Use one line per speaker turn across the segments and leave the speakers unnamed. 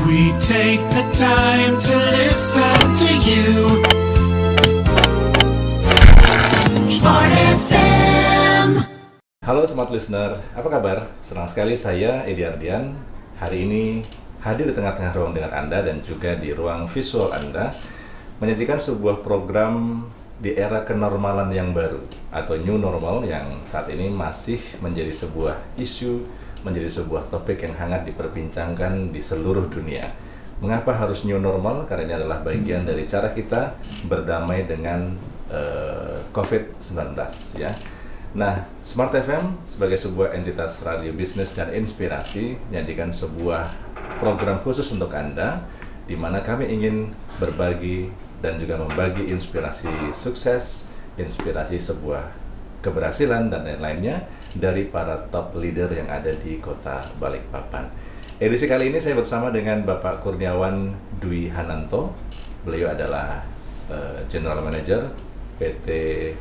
We take the time to listen to you. Smart FM.
Halo Smart Listener, apa kabar? Senang sekali saya, Edi Ardian, hari ini hadir di tengah-tengah ruang dengan Anda dan juga di ruang visual Anda, menyajikan sebuah program di era kenormalan yang baru atau new normal yang saat ini masih menjadi sebuah isu, menjadi sebuah topik yang hangat diperbincangkan di seluruh dunia. Mengapa harus new normal? Karena ini adalah bagian dari cara kita berdamai dengan COVID-19 ya. Nah, Smart FM sebagai sebuah entitas radio bisnis dan inspirasi menyajikan sebuah program khusus untuk Anda di mana kami ingin berbagi dan juga membagi inspirasi sukses, inspirasi sebuah keberhasilan dan lain-lainnya dari para top leader yang ada di Kota Balikpapan. Edisi kali ini saya bersama dengan Bapak Kurniawan Dwi Hananto. Beliau adalah General Manager PT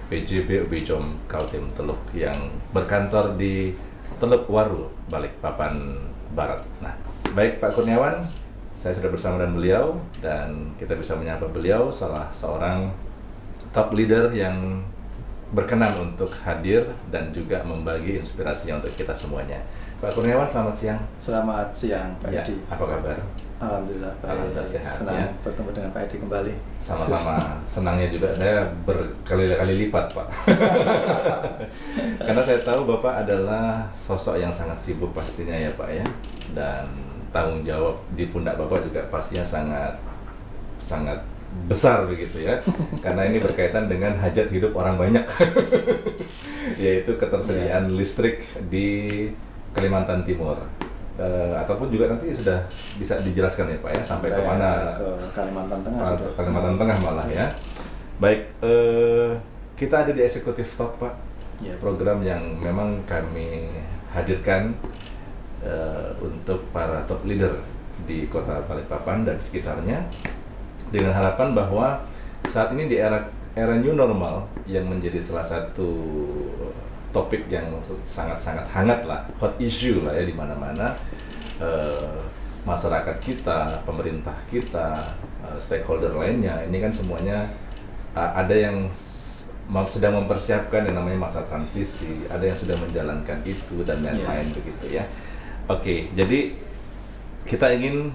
PJB Ubijom Kaltim Teluk yang berkantor di Teluk Waru, Balikpapan Barat. Nah, baik Pak Kurniawan, saya sudah bersama dengan beliau dan kita bisa menyapa beliau salah seorang top leader yang berkenan untuk hadir dan juga membagi inspirasinya untuk kita semuanya. Pak Kurniawan, selamat siang.
Selamat siang, Pak
Ya,
Edi.
apa kabar?
Alhamdulillah, Pak.
Alhamdulillah sehat.
Senang
Ya.
bertemu dengan Pak Edi kembali.
Sama-sama. Senangnya juga saya berkali-kali lipat, Pak. Karena saya tahu Bapak adalah sosok yang sangat sibuk pastinya ya, Pak ya. Dan tanggung jawab di pundak Bapak juga pastinya sangat besar begitu ya. Karena ini berkaitan dengan hajat hidup orang banyak. Yaitu ketersediaan listrik di Kalimantan Timur. Ataupun juga nanti sudah bisa dijelaskan ya Pak ya, sampai ke mana?
Ke Kalimantan Tengah.
Kalimantan Tengah malah ya. Baik, kita ada di Eksekutif Talk Pak,
Ya.
program yang memang kami hadirkan untuk para top leader di Kota Balikpapan dan sekitarnya, dengan harapan bahwa saat ini di era new normal yang menjadi salah satu topik yang sangat-sangat hangat lah, hot issue lah ya di mana-mana, masyarakat kita, pemerintah kita, stakeholder lainnya, ini kan semuanya ada yang sedang mempersiapkan yang namanya masa transisi, ada yang sudah menjalankan itu dan lain-lain begitu ya. Oke, jadi kita ingin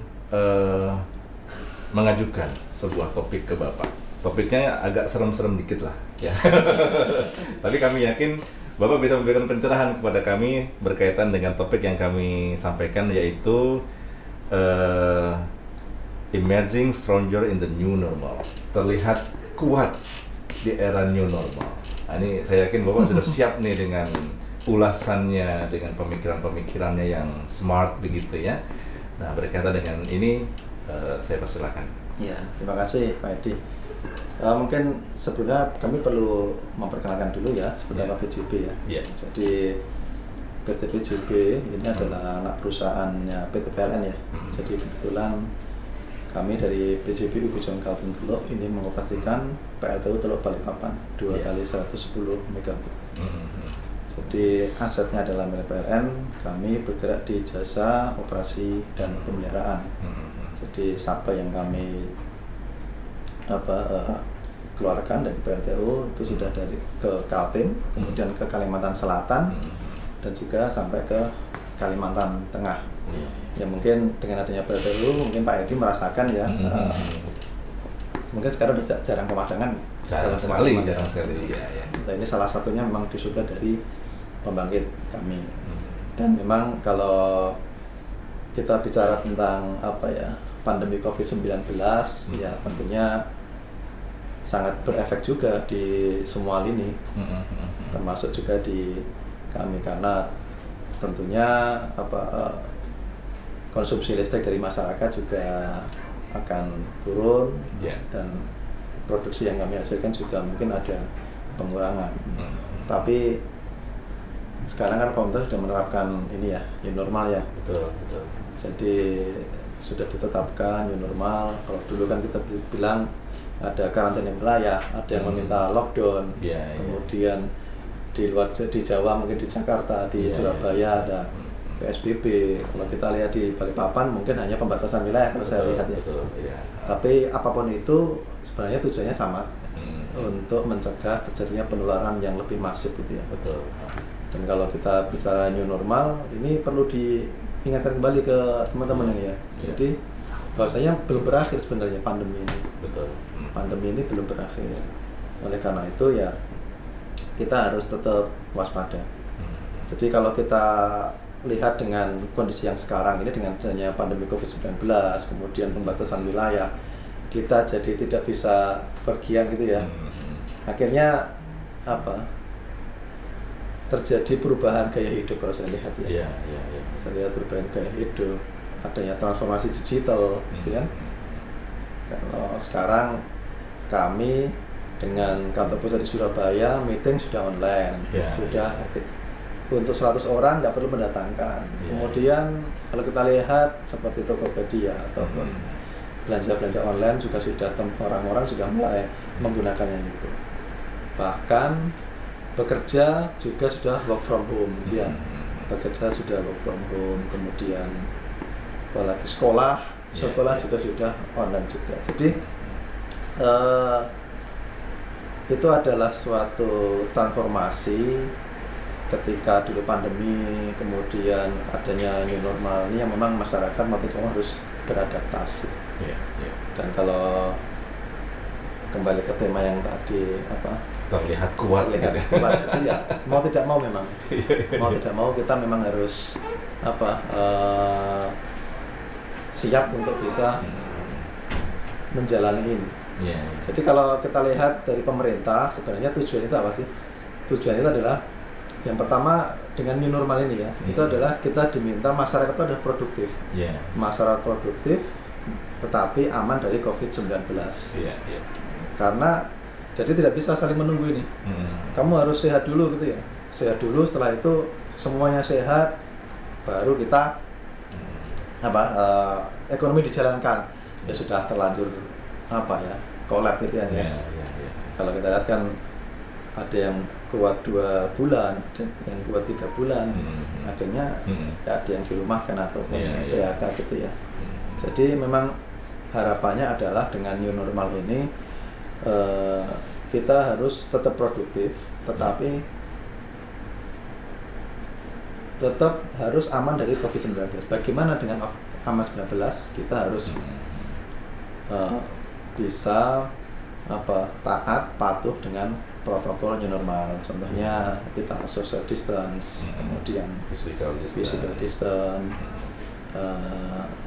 mengajukan sebuah topik ke Bapak. Topiknya agak serem-serem dikit lah ya. Tapi kami yakin Bapak bisa memberikan pencerahan kepada kami berkaitan dengan topik yang kami sampaikan, yaitu Emerging Stronger in the New Normal. Terlihat kuat di era new normal. Nah, ini saya yakin Bapak sudah siap nih dengan ulasannya, dengan pemikiran-pemikirannya yang smart begitu ya. Nah, berkaitan dengan ini saya persilakan.
Ya, terima kasih Pak Edi. Mungkin sebelumnya kami perlu memperkenalkan dulu ya sebenarnya PJB ya.
Yeah.
Jadi PT PJB ini adalah anak perusahaannya PT PLN ya. Jadi kebetulan kami dari PJB Ubijom Kaltim Teluk ini mengoperasikan PLTU Teluk Balikpapan 2 kali 110 MW. Jadi asetnya adalah milik PLN, kami bergerak di jasa operasi dan pemeliharaan. Jadi sampai yang kami keluarkan dari PLTU itu sudah dari ke Kaltim, kemudian ke Kalimantan Selatan, dan juga sampai ke Kalimantan Tengah. Ya mungkin dengan adanya PLTU mungkin Pak Edi merasakan ya, mungkin sekarang udah jarang pemadangan.
Jarang sekali. Ya.
Nah, ini salah satunya memang disuplai dari pembangkit kami. Dan memang kalau kita bicara tentang pandemi COVID-19 ya tentunya sangat berefek juga di semua lini, termasuk juga di kami karena tentunya konsumsi listrik dari masyarakat juga akan turun dan produksi yang kami hasilkan juga mungkin ada pengurangan. Tapi sekarang kan pemerintah sudah menerapkan ini ya, new normal ya. Betul. Jadi sudah ditetapkan new normal. Kalau dulu kan kita bilang ada karantina wilayah, ada yang meminta lockdown, kemudian di luar di Jawa mungkin di Jakarta, di Surabaya ada PSBB. Kalau kita lihat di Balikpapan mungkin hanya pembatasan wilayah kalau saya lihat ya.
Betul, iya.
Tapi apapun itu sebenarnya tujuannya sama, untuk mencegah terjadinya penularan yang lebih masif gitu ya.
Betul.
Dan kalau kita bicara new normal, ini perlu diingatkan kembali ke teman-teman ya. Jadi bahwasanya belum berakhir sebenarnya pandemi ini.
Betul.
Pandemi ini belum berakhir. Oleh karena itu ya kita harus tetap waspada. Jadi kalau kita lihat dengan kondisi yang sekarang ini dengan adanya pandemi COVID-19, kemudian pembatasan wilayah, kita jadi tidak bisa pergian gitu ya. Akhirnya apa? Terjadi perubahan gaya hidup kalau saya lihat ya.
Iya.
Saya lihat perubahan gaya hidup, adanya transformasi digital, gitu kan. Kalau sekarang kami dengan kantor pusat di Surabaya meeting sudah online, sudah untuk 100 orang nggak perlu mendatangkan. Kemudian kalau kita lihat seperti Tokopedia atau belanja-belanja online juga sudah orang-orang sudah mulai menggunakannya itu. Bahkan bekerja juga sudah work from home, ya. Bekerja sudah work from home, kemudian apalagi sekolah juga sudah online juga. Jadi itu adalah suatu transformasi ketika dulu pandemi, kemudian adanya new normal ini yang memang masyarakat mau tidak mau harus beradaptasi. Dan kalau kembali ke tema yang tadi
terlihat kuat,
itu ya mau tidak mau memang mau tidak mau kita memang harus siap untuk bisa menjalani ini. Jadi kalau kita lihat dari pemerintah sebenarnya tujuan itu apa sih? Tujuan itu adalah yang pertama dengan new normal ini ya, itu adalah kita diminta masyarakat itu adalah produktif. Masyarakat produktif tetapi aman dari COVID-19. Karena jadi tidak bisa saling menunggu ini. Kamu harus sehat dulu gitu ya. Sehat dulu, setelah itu semuanya sehat baru kita ekonomi dijalankan. Ya sudah terlanjur kolab gitu ya. Kalau kita lihat kan ada yang kuat 2 bulan, yang kuat 3 bulan, akhirnya ya ada yang dirumahkan ataupun PHK gitu ya. Jadi memang harapannya adalah dengan new normal ini kita harus tetap produktif, tetapi tetap harus aman dari COVID-19. Bagaimana dengan aman 19? Kita harus bisa taat, patuh dengan protokol new normal. Contohnya kita social distance, kemudian physical distance,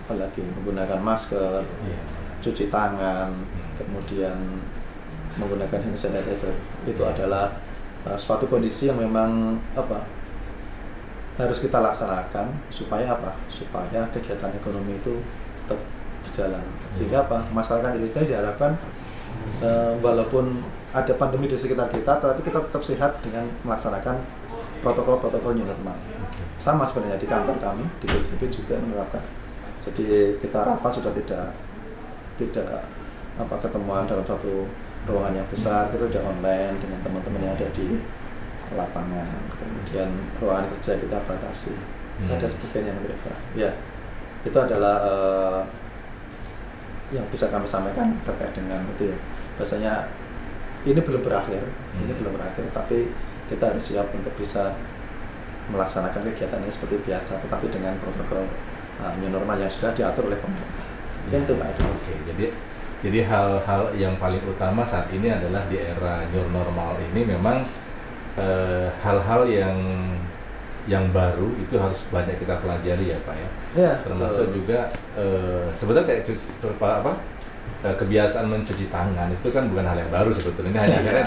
apalagi menggunakan masker, cuci tangan, kemudian menggunakan hand sanitizer. Itu adalah suatu kondisi yang memang harus kita laksanakan supaya supaya kegiatan ekonomi itu tetap berjalan. Sehingga masyarakat Indonesia diharapkan walaupun ada pandemi di sekitar kita, tapi kita tetap sehat dengan melaksanakan protokol-protokol new normal. Sama sebenarnya di kantor kami di PJB juga menerapkan. Jadi kita rapat sudah tidak ketemuan dalam satu ruangan yang besar, kita sudah online dengan teman-teman yang ada di lapangan. Kemudian ruangan kerja kita batasi. Ada sebagainya ya. Itu adalah yang bisa kami sampaikan terkait dengan itu ya. Bahasanya ini belum berakhir, tapi kita harus siap untuk bisa melaksanakan kegiatan ini seperti biasa, tetapi dengan protokol new normal yang sudah diatur oleh pemerintah. Mungkin itu Pak Adi.
Oke, jadi hal-hal yang paling utama saat ini adalah di era new normal ini memang hal-hal yang baru itu harus banyak kita pelajari ya Pak ya. Termasuk juga sebetulnya kayak kebiasaan mencuci tangan itu kan bukan hal yang baru sebetulnya, hanya karena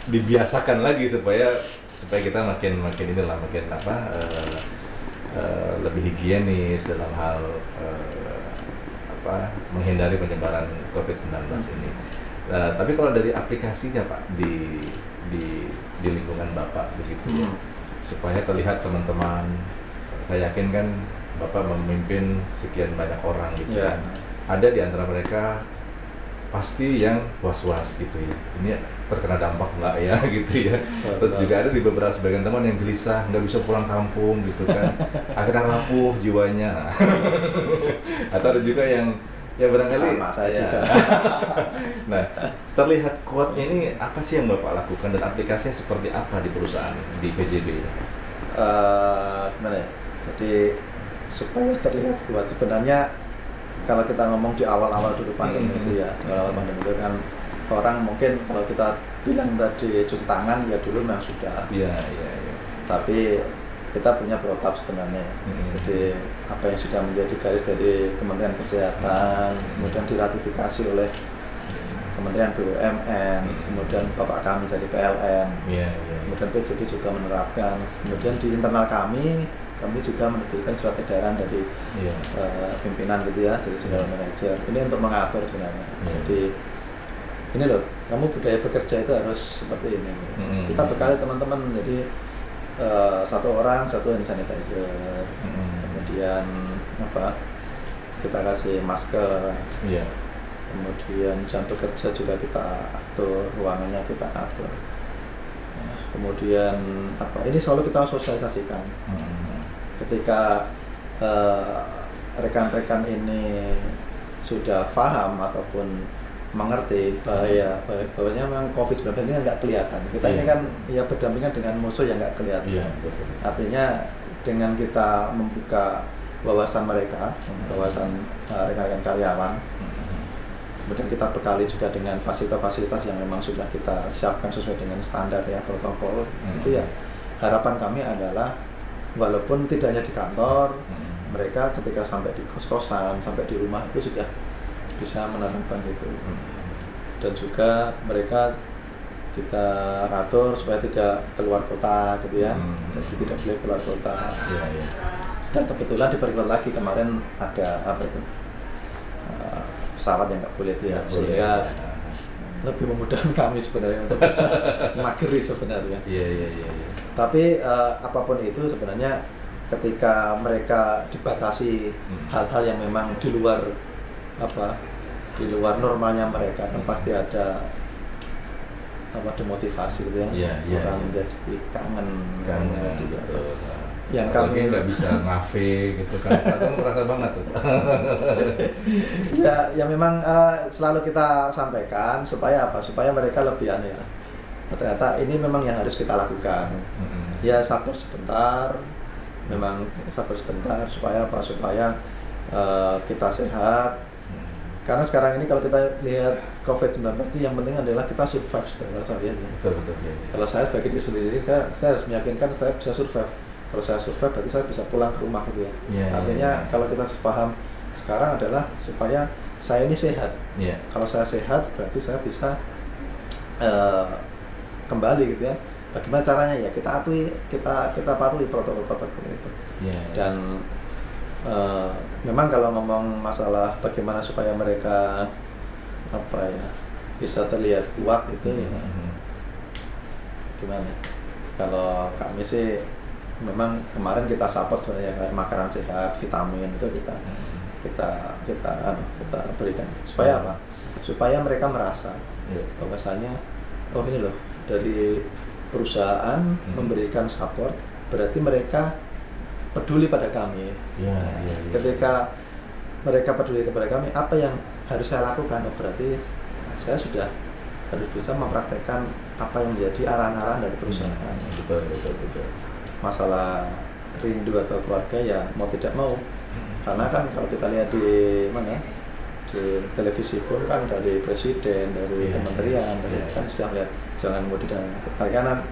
dibiasakan lagi supaya kita makin lebih higienis dalam hal menghindari penyebaran COVID-19 ini. Tapi kalau dari aplikasinya Pak di lingkungan Bapak begitu supaya terlihat teman-teman, saya yakin kan Bapak memimpin sekian banyak orang gitu kan. Ada di antara mereka pasti yang was-was gitu ya. Ini terkena dampak nggak ya gitu ya. Terus
Betul.
juga ada di beberapa sebagian teman yang gelisah, nggak bisa pulang kampung gitu kan. Akhirnya rapuh jiwanya. Atau ada juga yang ya barangkali
Sama saya
ya.
juga.
Nah, terlihat kuatnya ini apa sih yang Bapak lakukan dan aplikasinya seperti apa di perusahaan di PJB ini?
Gimana ya? Jadi supaya terlihat kuat sebenarnya kalau kita ngomong di awal-awal dulu pandemi itu ya, awal pandemi itu kan orang mungkin kalau kita bilang tadi cuci tangan ya dulu memang sudah,
Iya, iya, iya.
tapi kita punya protap sebenarnya. Jadi apa yang sudah menjadi garis dari Kementerian Kesehatan, kemudian diratifikasi oleh Kementerian BUMN, kemudian Bapak kami dari PLN,
Iya, iya.
kemudian PJB juga menerapkan, kemudian di internal kami juga menerbitkan surat edaran dari
Iya.
pimpinan gitu ya, dari general manager. Ini untuk mengatur sebenarnya.
Iya.
Jadi ini loh, kamu budaya bekerja itu harus seperti ini. Kita bekali teman-teman, jadi satu orang satu hand sanitizer, kemudian apa? Kita kasih masker.
Iya.
Kemudian jam bekerja juga kita atur, ruangannya kita atur. Nah, kemudian apa? Ini selalu kita sosialisasikan. Ketika rekan-rekan ini sudah paham ataupun mengerti bahwanya memang COVID-19 ini nggak kelihatan. Kita ini kan ya berdampingan dengan musuh yang nggak kelihatan.
Iya, betul.
Artinya dengan kita membuka wawasan mereka, wawasan rekan-rekan karyawan, kemudian kita bekali juga dengan fasilitas-fasilitas yang memang sudah kita siapkan sesuai dengan standar ya, protokol. Itu ya harapan kami adalah walaupun tidak hanya di kantor, mereka ketika sampai di kos-kosan, sampai di rumah itu sudah bisa menerapkan itu. Dan juga mereka kita atur supaya tidak keluar kota gitu ya, jadi tidak boleh keluar kota.
Iya, iya.
Dan kebetulan diperkuat lagi kemarin ada apa itu pesawat yang nggak boleh dia, sehingga lebih memudahkan kami sebenarnya untuk bisa mageri sebenarnya.
Iya, iya, iya.
Tapi apapun itu sebenarnya ketika mereka dibatasi hal-hal yang memang di luar normalnya mereka, kan pasti ada demotivasi gitu ya.
Iya, iya,
Orang
iya.
menjadi kangen juga.
betul.
Yang
Apalagi
kami
nggak bisa ngafe gitu kan, kadang merasa banget tuh.
ya memang selalu kita sampaikan supaya apa? Supaya mereka lebih ya. Ternyata ini memang yang harus kita lakukan. Ya sabar sebentar, memang sabar sebentar supaya apa? Supaya kita sehat. Karena sekarang ini kalau kita lihat COVID-19 yang penting adalah kita survive sebenarnya saya lihat.
Betul, betul. Ya.
Kalau saya sebagai diri sendiri, saya harus meyakinkan saya bisa survive. Kalau saya survive berarti saya bisa pulang ke rumah gitu ya. Artinya kalau kita sepaham sekarang adalah supaya saya ini sehat. Kalau saya sehat berarti saya bisa kembali gitu ya. Bagaimana caranya ya kita patuhi protokol-protokol itu. Dan memang kalau ngomong masalah bagaimana supaya mereka bisa terlihat kuat itu ya gimana? Kalau kami sih memang kemarin kita support sebenarnya kayak makanan sehat, vitamin itu kita berikan supaya apa? Supaya mereka merasa bahwasanya oh ini loh dari perusahaan memberikan support berarti mereka peduli pada kami. Ketika mereka peduli kepada kami, apa yang harus saya lakukan? Berarti saya sudah harus bisa mempraktekkan apa yang menjadi arahan-arahan dari perusahaan.
Betul.
Masalah rindu atau keluarga ya mau tidak mau, karena kan kalau kita lihat di televisi pun kan dari presiden, dari kementerian, kan sudah lihat jangan mudik dan karena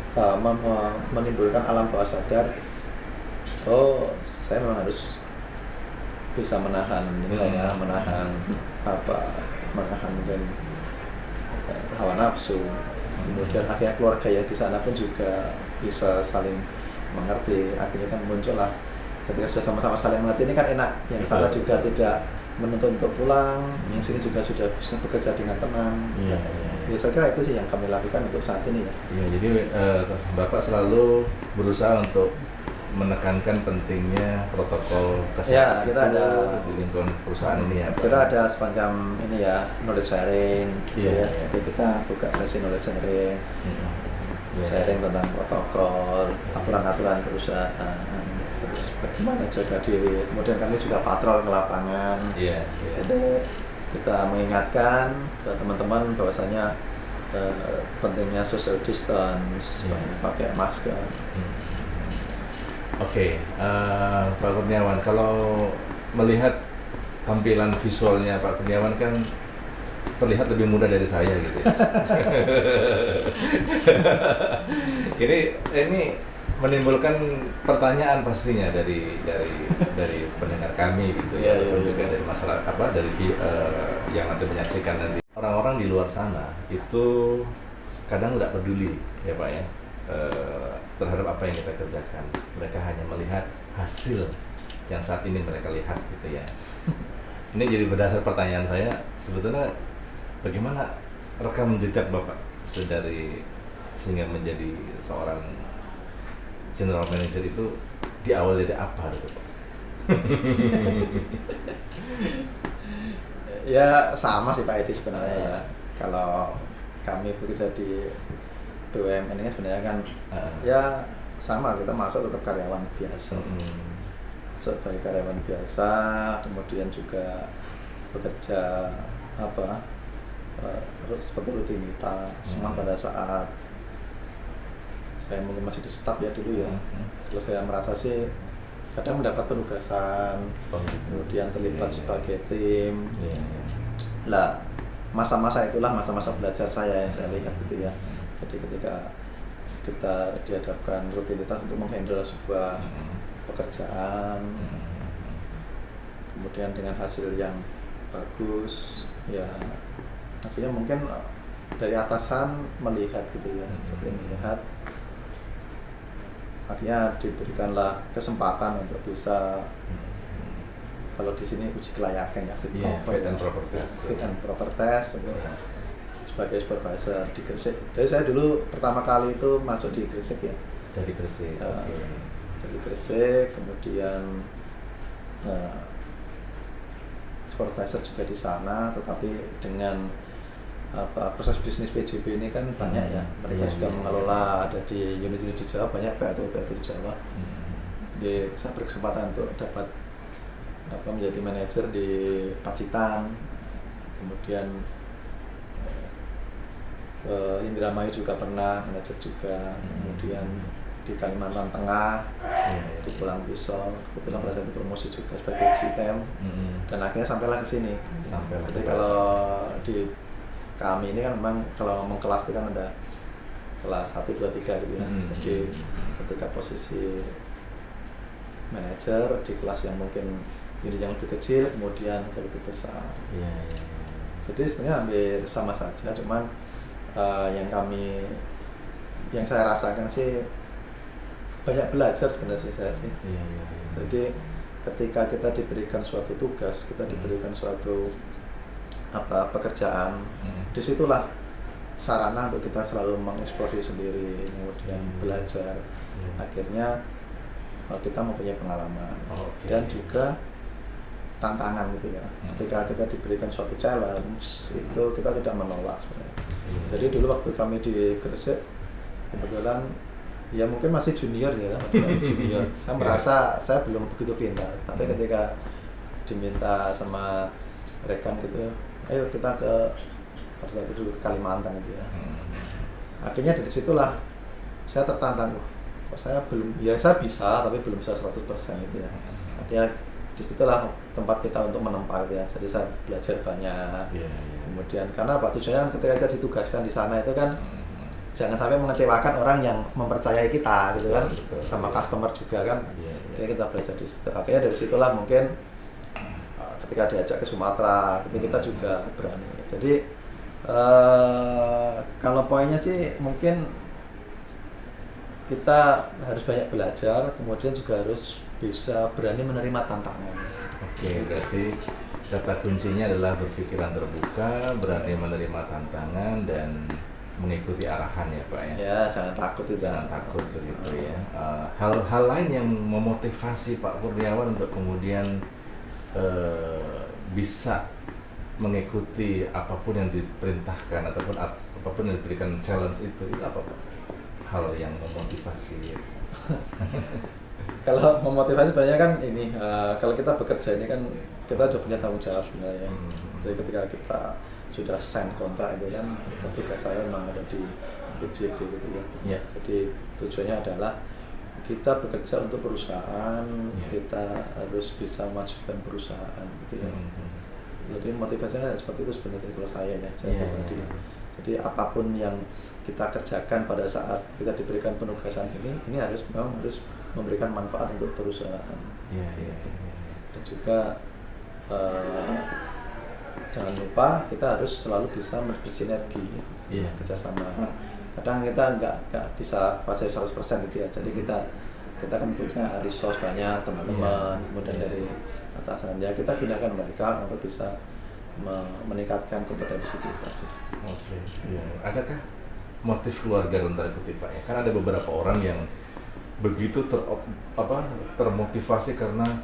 menimbulkan alam bawah sadar. Oh, saya memang harus bisa menahan menahan mungkin hawa nafsu. Kemudian akhirnya keluarga ya di sana pun juga bisa saling mengerti. Akhirnya kan muncullah ketika sudah sama-sama saling mengerti ini kan enak. Yang sana juga tidak menuntut untuk pulang, yang sini juga sudah bisa bekerja dengan tenang. Ya saya kira itu sih yang kami lakukan untuk saat ini ya.
Jadi Bapak selalu berusaha untuk menekankan pentingnya protokol
Ya,
kesehatan
kita ada
di lingkungan perusahaan ini ya Pak.
kita ada semacam ini ya, knowledge sharing gitu
Iya,
ya.
iya.
Jadi kita buka sesi knowledge sharing,
Ya.
sharing tentang protokol, aturan-aturan perusahaan, terus bagaimana jaga diri. Kemudian kami juga patrol ke lapangan.
Iya, iya.
Jadi kita mengingatkan ke teman-teman bahwasanya pentingnya social distance,
Iya.
pakai masker.
Oke, Pak Kurniawan, kalau melihat tampilan visualnya Pak Kurniawan kan terlihat lebih muda dari saya gitu ya. ini menimbulkan pertanyaan pastinya dari pendengar kami gitu ya,
Iya, iya,
ataupun
iya.
juga dari masalah yang nanti menyaksikan nanti. Orang-orang di luar sana itu kadang nggak peduli ya Pak ya, terhadap apa yang kita kerjakan. Mereka hanya melihat hasil yang saat ini mereka lihat gitu ya. Ini jadi berdasar pertanyaan saya, sebetulnya bagaimana rekam jejak Bapak sehingga menjadi seorang general manager itu diawali dari apa gitu Pak?
Ya sama sih Pak Edi sebenarnya ya. Kalau kami bekerja di BUMN ini sebenarnya kan ya sama, kita masuk tetap karyawan biasa. Sebagai karyawan biasa, kemudian juga bekerja seperti rutinitas. Cuma pada saat saya mungkin masih di staf ya dulu ya, terus saya merasa sih kadang mendapat penugasan, kemudian terlibat sebagai tim. Lah, masa-masa itulah masa-masa belajar saya yang saya lihat gitu ya. Jadi ketika kita dihadapkan rutinitas untuk menghandle sebuah pekerjaan, kemudian dengan hasil yang bagus, ya akhirnya mungkin dari atasan melihat gitu ya, seperti melihat, akhirnya diberikanlah kesempatan untuk bisa, kalau di sini uji kelayakan ya, fit and proper test gitu. Sebagai supervisor di Gresik. Jadi saya dulu pertama kali itu masuk di Gresik ya.
Dari Gresik.
Dari Gresik, kemudian supervisor juga di sana, tetapi dengan proses bisnis PJB ini kan banyak ya. Mereka juga mengelola, ada di unit-unit di Jawa, banyak PLTU di Jawa. Jadi saya berkesempatan untuk dapat menjadi manajer di Pacitan, kemudian Indramayu juga pernah manajer juga, kemudian di Kalimantan Tengah, di Pulang Pisau, kebetulan pada saat itu promosi juga sebagai GM, dan akhirnya sampailah ke sini. Jadi kalau di kami ini kan memang kalau ngomong kelas itu kan ada kelas 1, 2, 3 gitu ya. Jadi ketika posisi manajer di kelas yang mungkin unit yang lebih kecil, kemudian ke lebih besar. Jadi sebenarnya hampir sama saja, cuman yang saya rasakan sih banyak belajar sebenarnya saya sih. Jadi ketika kita diberikan suatu tugas, kita diberikan suatu pekerjaan, disitulah sarana untuk kita selalu mengeksplor diri sendiri, kemudian belajar. Akhirnya kita mempunyai pengalaman dan juga tantangan gitu ya. Ketika kita diberikan suatu challenge, itu kita tidak menolak sebenarnya. Jadi dulu waktu kami di Gresik, kebetulan ya mungkin masih junior ya, junior. Saya merasa saya belum begitu pintar, tapi ketika diminta sama rekan gitu, ayo kita pada saat itu ke Kalimantan gitu ya. Akhirnya dari situlah saya tertantang, kok saya belum, ya saya bisa tapi belum bisa 100% gitu ya. Akhirnya disitulah tempat kita untuk menempa ya. Jadi saya belajar banyak. Kemudian karena apa, tujuannya ketika kita ditugaskan di sana itu kan jangan sampai mengecewakan orang yang mempercayai kita gitu kan, sama customer juga kan. Jadi kita belajar di situ. Akhirnya dari situlah mungkin ketika diajak ke Sumatera, kita juga berani. Jadi kalau poinnya sih mungkin kita harus banyak belajar, kemudian juga harus bisa berani menerima tantangan.
Berarti kata kuncinya adalah berpikiran terbuka, berani menerima tantangan, dan mengikuti arahan ya Pak ya.
Ya, jangan takut itu.
Jangan takut begitu ya. Hal-hal lain yang memotivasi Pak Kurniawan untuk kemudian bisa mengikuti apapun yang diperintahkan ataupun apapun yang diberikan challenge itu apa Pak? Hal yang memotivasi.
Kalau memotivasi sebenarnya kan ini, kalau kita bekerja ini kan kita sudah punya tanggung jawab sebenarnya. Jadi ketika kita sudah sign kontrak itu kan, tugas saya memang ada di PJB gitu ya.
Yeah.
Jadi tujuannya adalah kita bekerja untuk perusahaan, kita harus bisa memajukan perusahaan gitu ya. Jadi motivasinya seperti itu sebenarnya kalau saya ya, saya pribadi. Jadi apapun yang kita kerjakan pada saat kita diberikan penugasan ini memang harus memberikan manfaat untuk perusahaan. Dan juga jangan lupa kita harus selalu bisa bersinergi, kerjasama. Kadang kita nggak bisa kuasai 100% gitu ya. Jadi kita kan punya resource banyak, teman-teman, kemudian dari atasan ya kita gunakan mereka untuk bisa meningkatkan kompetensi kita sih.
Oke. Adakah motif keluarga dalam tanda kutip Pak ya? Kan ada beberapa orang yang begitu termotivasi karena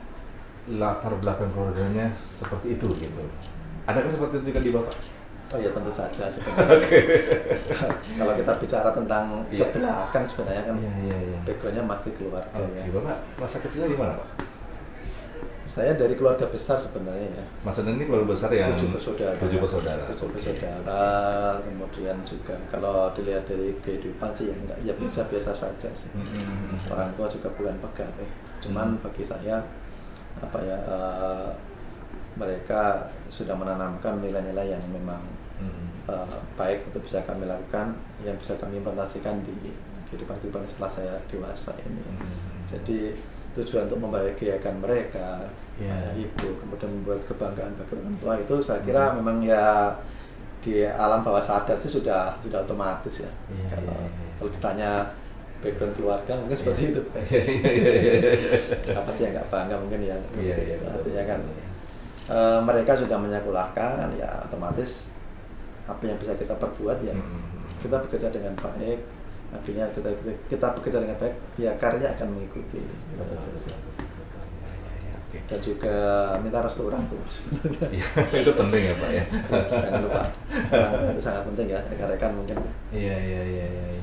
latar belakang keluarganya seperti itu gitu. Adakah seperti itu juga di Bapak?
Oh ya tentu saja sebenarnya. Kalau kita bicara tentang ke belakang sebenarnya kan backgroundnya pasti keluarga. Ya.
Bapak masa kecilnya di mana Pak?
Saya dari keluarga besar sebenarnya ya.
Maksudnya ini keluarga besar yang
7 bersaudara.
7 bersaudara.
7 bersaudara. Kemudian juga kalau dilihat dari kehidupan sih ya biasa-biasa saja sih. Orang tua juga bukan pegawai. Cuman bagi saya mereka sudah menanamkan nilai-nilai yang memang baik untuk bisa kami lakukan, yang bisa kami implementasikan di kehidupan setelah saya dewasa ini. Jadi tujuan untuk membahagiakan mereka, ibu, kemudian membuat kebanggaan bagi orang tua itu saya kira memang ya di alam bawah sadar sih sudah otomatis ya. Kalau ditanya background keluarga mungkin seperti itu. Siapa sih yang nggak bangga mungkin ya. Artinya kan mereka sudah menyekolahkan ya otomatis apa yang bisa kita perbuat ya kita bekerja dengan baik. Akhirnya kita bekerja dengan baik, ya karya akan mengikuti. Dan juga minta restu orang tua sebenarnya.
Itu penting ya Pak ya.
Jangan lupa, itu sangat penting ya rekan-rekan mungkin.
Iya.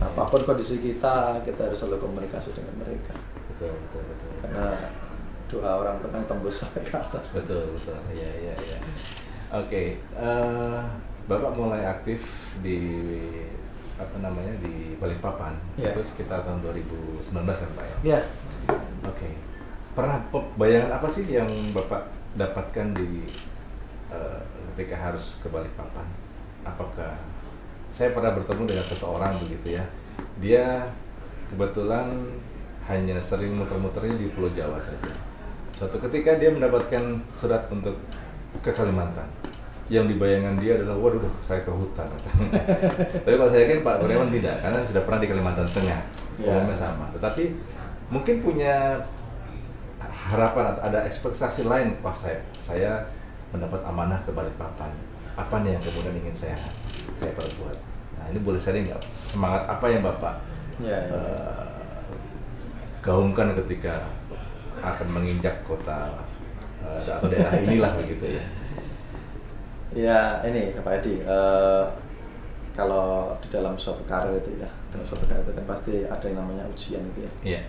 Apapun kondisi kita harus selalu komunikasi dengan mereka.
Betul.
Karena doa orang tenang tembus sampai ke atas.
Betul. Iya. Oke, Bapak mulai aktif di di Balikpapan itu sekitar tahun 2019 kan Pak ya?
Iya.
Oke. Pernah bayangan apa sih yang Bapak dapatkan di ketika harus ke Balikpapan? Apakah saya pernah bertemu dengan seseorang begitu ya? Dia kebetulan hanya sering muter-muternya di Pulau Jawa saja. Suatu ketika dia mendapatkan surat untuk ke Kalimantan. Yang dibayangkan dia adalah, waduh, saya ke hutan. Tapi kalau saya yakin Pak Kurniawan tidak, karena sudah pernah di Kalimantan Tengah, umumnya sama. Tetapi mungkin punya harapan atau ada ekspektasi lain, wah saya mendapat amanah ke Balikpapan. Apa nih yang kemudian ingin saya perbuat? Nah ini boleh sharing nggak? Semangat apa yang Bapak gaungkan ketika akan menginjak kota atau daerah inilah begitu ya?
Ya ini Pak Edi, kalau di dalam suatu karir itu ya, kan pasti ada yang namanya ujian gitu ya.
Iya.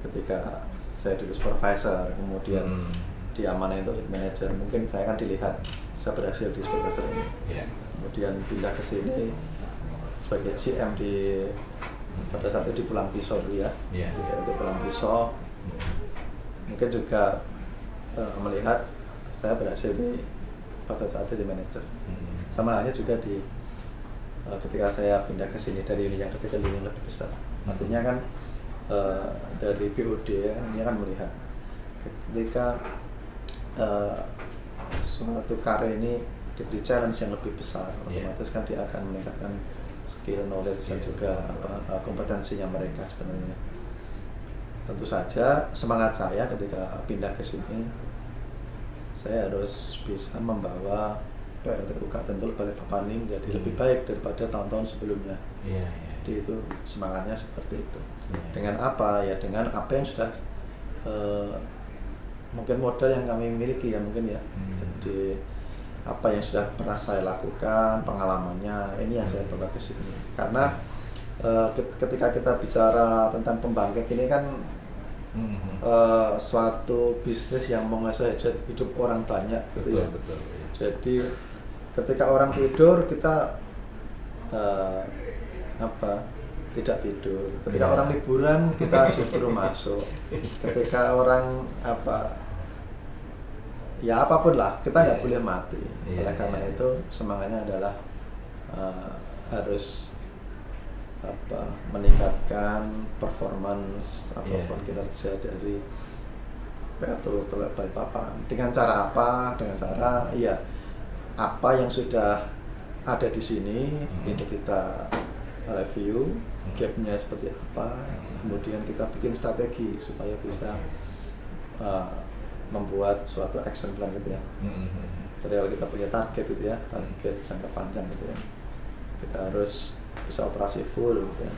Ketika saya dulu supervisor, kemudian diamanai untuk lead manager, mungkin saya kan dilihat saya berhasil di supervisor ini.
Iya.
Kemudian pindah ke sini sebagai GM pada saat itu di Pulang Pisau dulu ya.
Iya.
Di Pulang Pisau, mungkin juga melihat saya berhasil pada saat jadi manajer. Sama halnya juga ketika saya pindah ke sini dari yang ketiga yang lebih besar. Artinya kan dari BOD ini akan melihat ketika suatu karir ini diberi challenge yang lebih besar, otomatis kan dia akan meningkatkan skill, knowledge dan juga kompetensinya mereka sebenarnya. Tentu saja semangat saya ketika pindah ke sini, saya harus bisa membawa PLTU Kaltim Teluk Balikpapan ini menjadi lebih baik daripada tahun-tahun sebelumnya. Jadi itu semangatnya seperti itu. Dengan apa ya? Dengan apa yang sudah mungkin modal yang kami miliki ya mungkin ya. Jadi apa yang sudah pernah saya lakukan, pengalamannya, ini yang saya bawa ke sini. Karena ketika kita bicara tentang pembangkit ini kan suatu bisnis yang mengasah hajat hidup orang banyak gitu ya.
Betul.
Jadi ketika orang tidur kita tidak tidur. Ketika orang liburan kita justru masuk. Ketika orang ya apapun lah kita nggak boleh mati. Oleh karena itu semangatnya adalah harus meningkatkan performance apapun kinerja dari PLTU Teluk Balikpapan. Dengan cara apa? Dengan cara apa yang sudah ada di sini itu kita review, gapnya seperti apa, kemudian kita bikin strategi supaya bisa membuat suatu action plan gitu ya. Jadi kalau kita punya target gitu ya, target jangka panjang gitu ya, kita harus bisa operasi full gitu ya.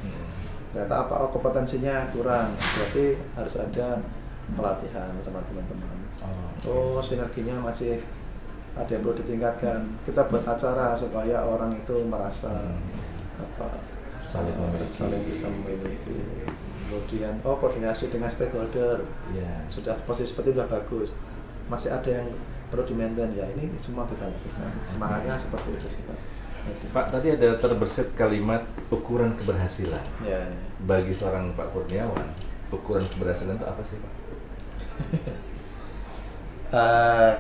Ternyata kompetensinya kurang, berarti harus ada pelatihan sama teman-teman. Sinerginya masih ada yang perlu ditingkatkan. Kita buat acara supaya orang itu merasa saling bisa memiliki. Kemudian koordinasi dengan stakeholder sudah posisi seperti sudah bagus, masih ada yang perlu di-maintain ya, ini semua kita lakukan. Semangatnya seperti itu sih Pak.
Pak, tadi ada terbersit kalimat ukuran keberhasilan. Bagi seorang Pak Kurniawan, ukuran keberhasilan itu apa sih Pak?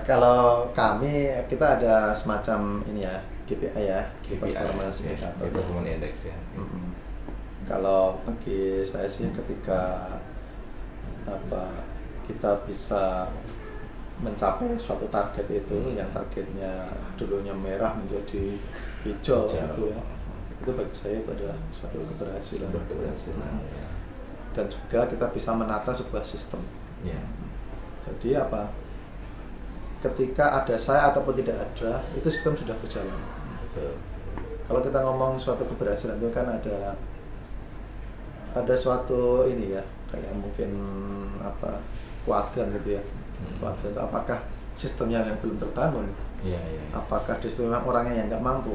Kalau kami kita ada semacam ini ya, KPI ya, performance indicator.
Performance index ya.
Kalau bagi saya sih ketika kita bisa mencapai suatu target itu, yang targetnya dulunya merah menjadi hijau gitu ya, itu bagi saya itu adalah suatu keberhasilan. Dan juga kita bisa menata sebuah sistem. Jadi ketika ada saya ataupun tidak ada, itu sistem sudah berjalan. Kalau kita ngomong suatu keberhasilan itu kan ada suatu ini ya, kayak mungkin kuadran gitu ya. Kuadran itu apakah sistemnya yang belum terbangun? Apakah sistemnya orangnya yang nggak mampu?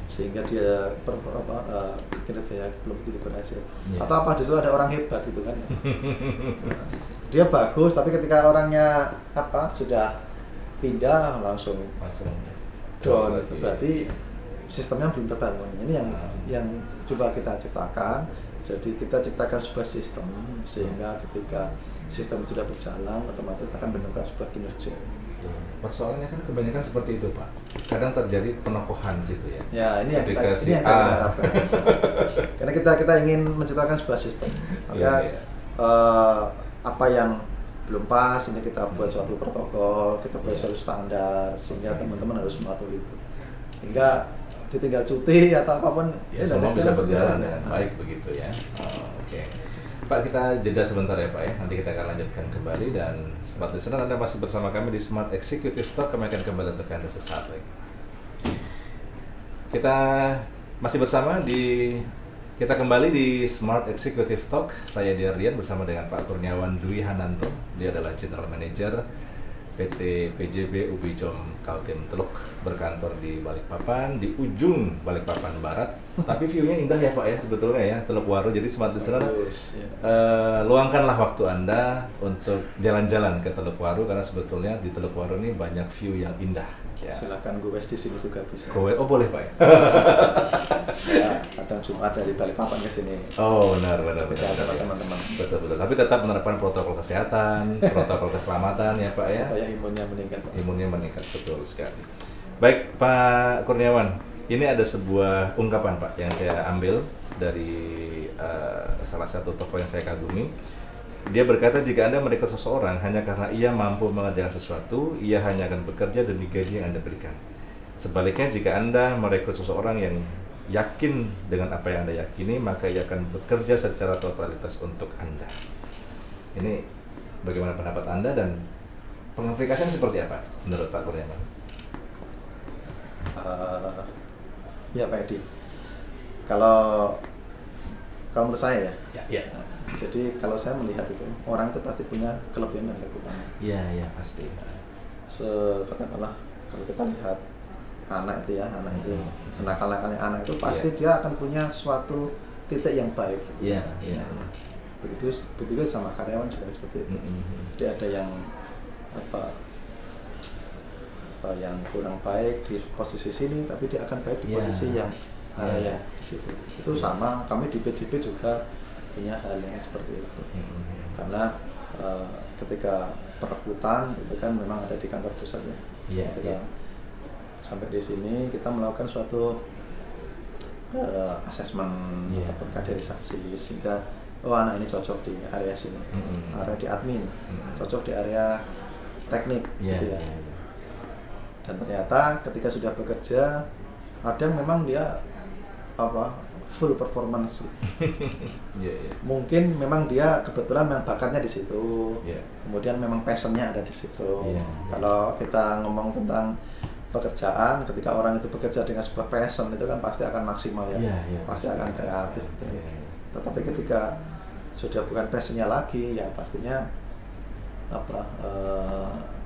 Sehingga dia kinerjanya belum begitu berhasil. Atau apa justru ada orang hebat gitu kan? Dia bagus, tapi ketika orangnya sudah pindah langsung down, berarti sistemnya belum terbangun. Ini yang coba kita ciptakan. Jadi kita ciptakan sebuah sistem sehingga ketika sistem sudah berjalan otomatis akan menemukan sebuah kinerja.
Persoalannya kan kebanyakan seperti itu Pak. Kadang terjadi penokohan situ ya.
Ya ini yang kita harapkan. Karena kita ingin menciptakan sebuah sistem. Maka apa yang belum pas ini kita buat suatu protokol, kita buat suatu standar sehingga teman-teman harus mematuhi itu. Hingga ditinggal cuti atau apapun
semua bisa berjalan dengan baik begitu ya. Oke. Pak, kita jeda sebentar ya Pak ya, nanti kita akan lanjutkan kembali. Dan Smart Listener, Anda masih bersama kami di Smart Executive Talk. Kami akan kembali untuk Anda sesaat lagi. Kita kembali di Smart Executive Talk. Saya Diardian bersama dengan Pak Kurniawan Dwi Hananto. Dia adalah General Manager PT PJB Ubijom Kaltim Teluk, berkantor di Balikpapan, di ujung Balikpapan Barat. Tapi view-nya indah ya Pak ya sebetulnya ya, Teluk Waru. Jadi Smart Listener, luangkanlah waktu Anda untuk jalan-jalan ke Teluk Waru, karena sebetulnya di Teluk Waru ini banyak view yang indah. Ya.
Silakan gue di sini juga bisa.
Boleh Pak ya.
Ya, kadang Jumat dari Balikpapan ke sini.
Benar.
Teman-teman.
Betul. Tapi tetap menerapkan protokol kesehatan, protokol keselamatan ya Pak ya.
Supaya imunnya meningkat.
Imunnya meningkat, betul sekali. Baik Pak Kurniawan, ini ada sebuah ungkapan Pak yang saya ambil dari salah satu tokoh yang saya kagumi. Dia berkata, jika Anda merekrut seseorang hanya karena ia mampu mengerjakan sesuatu, ia hanya akan bekerja demi gaji yang Anda berikan. Sebaliknya, jika Anda merekrut seseorang yang yakin dengan apa yang Anda yakini, maka ia akan bekerja secara totalitas untuk Anda. Ini bagaimana pendapat Anda dan pengaplikasian seperti apa menurut Pak Kurniawan?
Ya Pak Edi, kalau menurut saya ya,
Ya.
jadi kalau saya melihat itu orang itu pasti punya kelebihan dan kekurangan.
Iya, pasti.
Katakanlah kalau kita lihat anak itu senakal-nakalnya anak itu pasti dia akan punya suatu titik yang baik.
Iya.
Begitu sama karyawan juga seperti itu. Dia ada yang yang kurang baik di posisi sini, tapi dia akan baik di posisi yang yang di situ. Itu sama kami di PJP juga punya hal yang seperti itu. Karena ketika perekrutan itu kan memang ada di kantor pusat ya. Ketika sampai di sini kita melakukan suatu asesmen ataupun kaderisasi sehingga anak ini cocok di area sini, area di admin, cocok di area teknik, gitu ya. Dan ternyata ketika sudah bekerja ada yang memang dia full performance. Mungkin memang dia kebetulan memang bakatnya di situ, kemudian memang passionnya ada di situ. Kalau kita ngomong tentang pekerjaan, ketika orang itu bekerja dengan sebuah passion itu kan pasti akan maksimal pasti akan kreatif. Tetapi ketika sudah bukan passionnya lagi, ya pastinya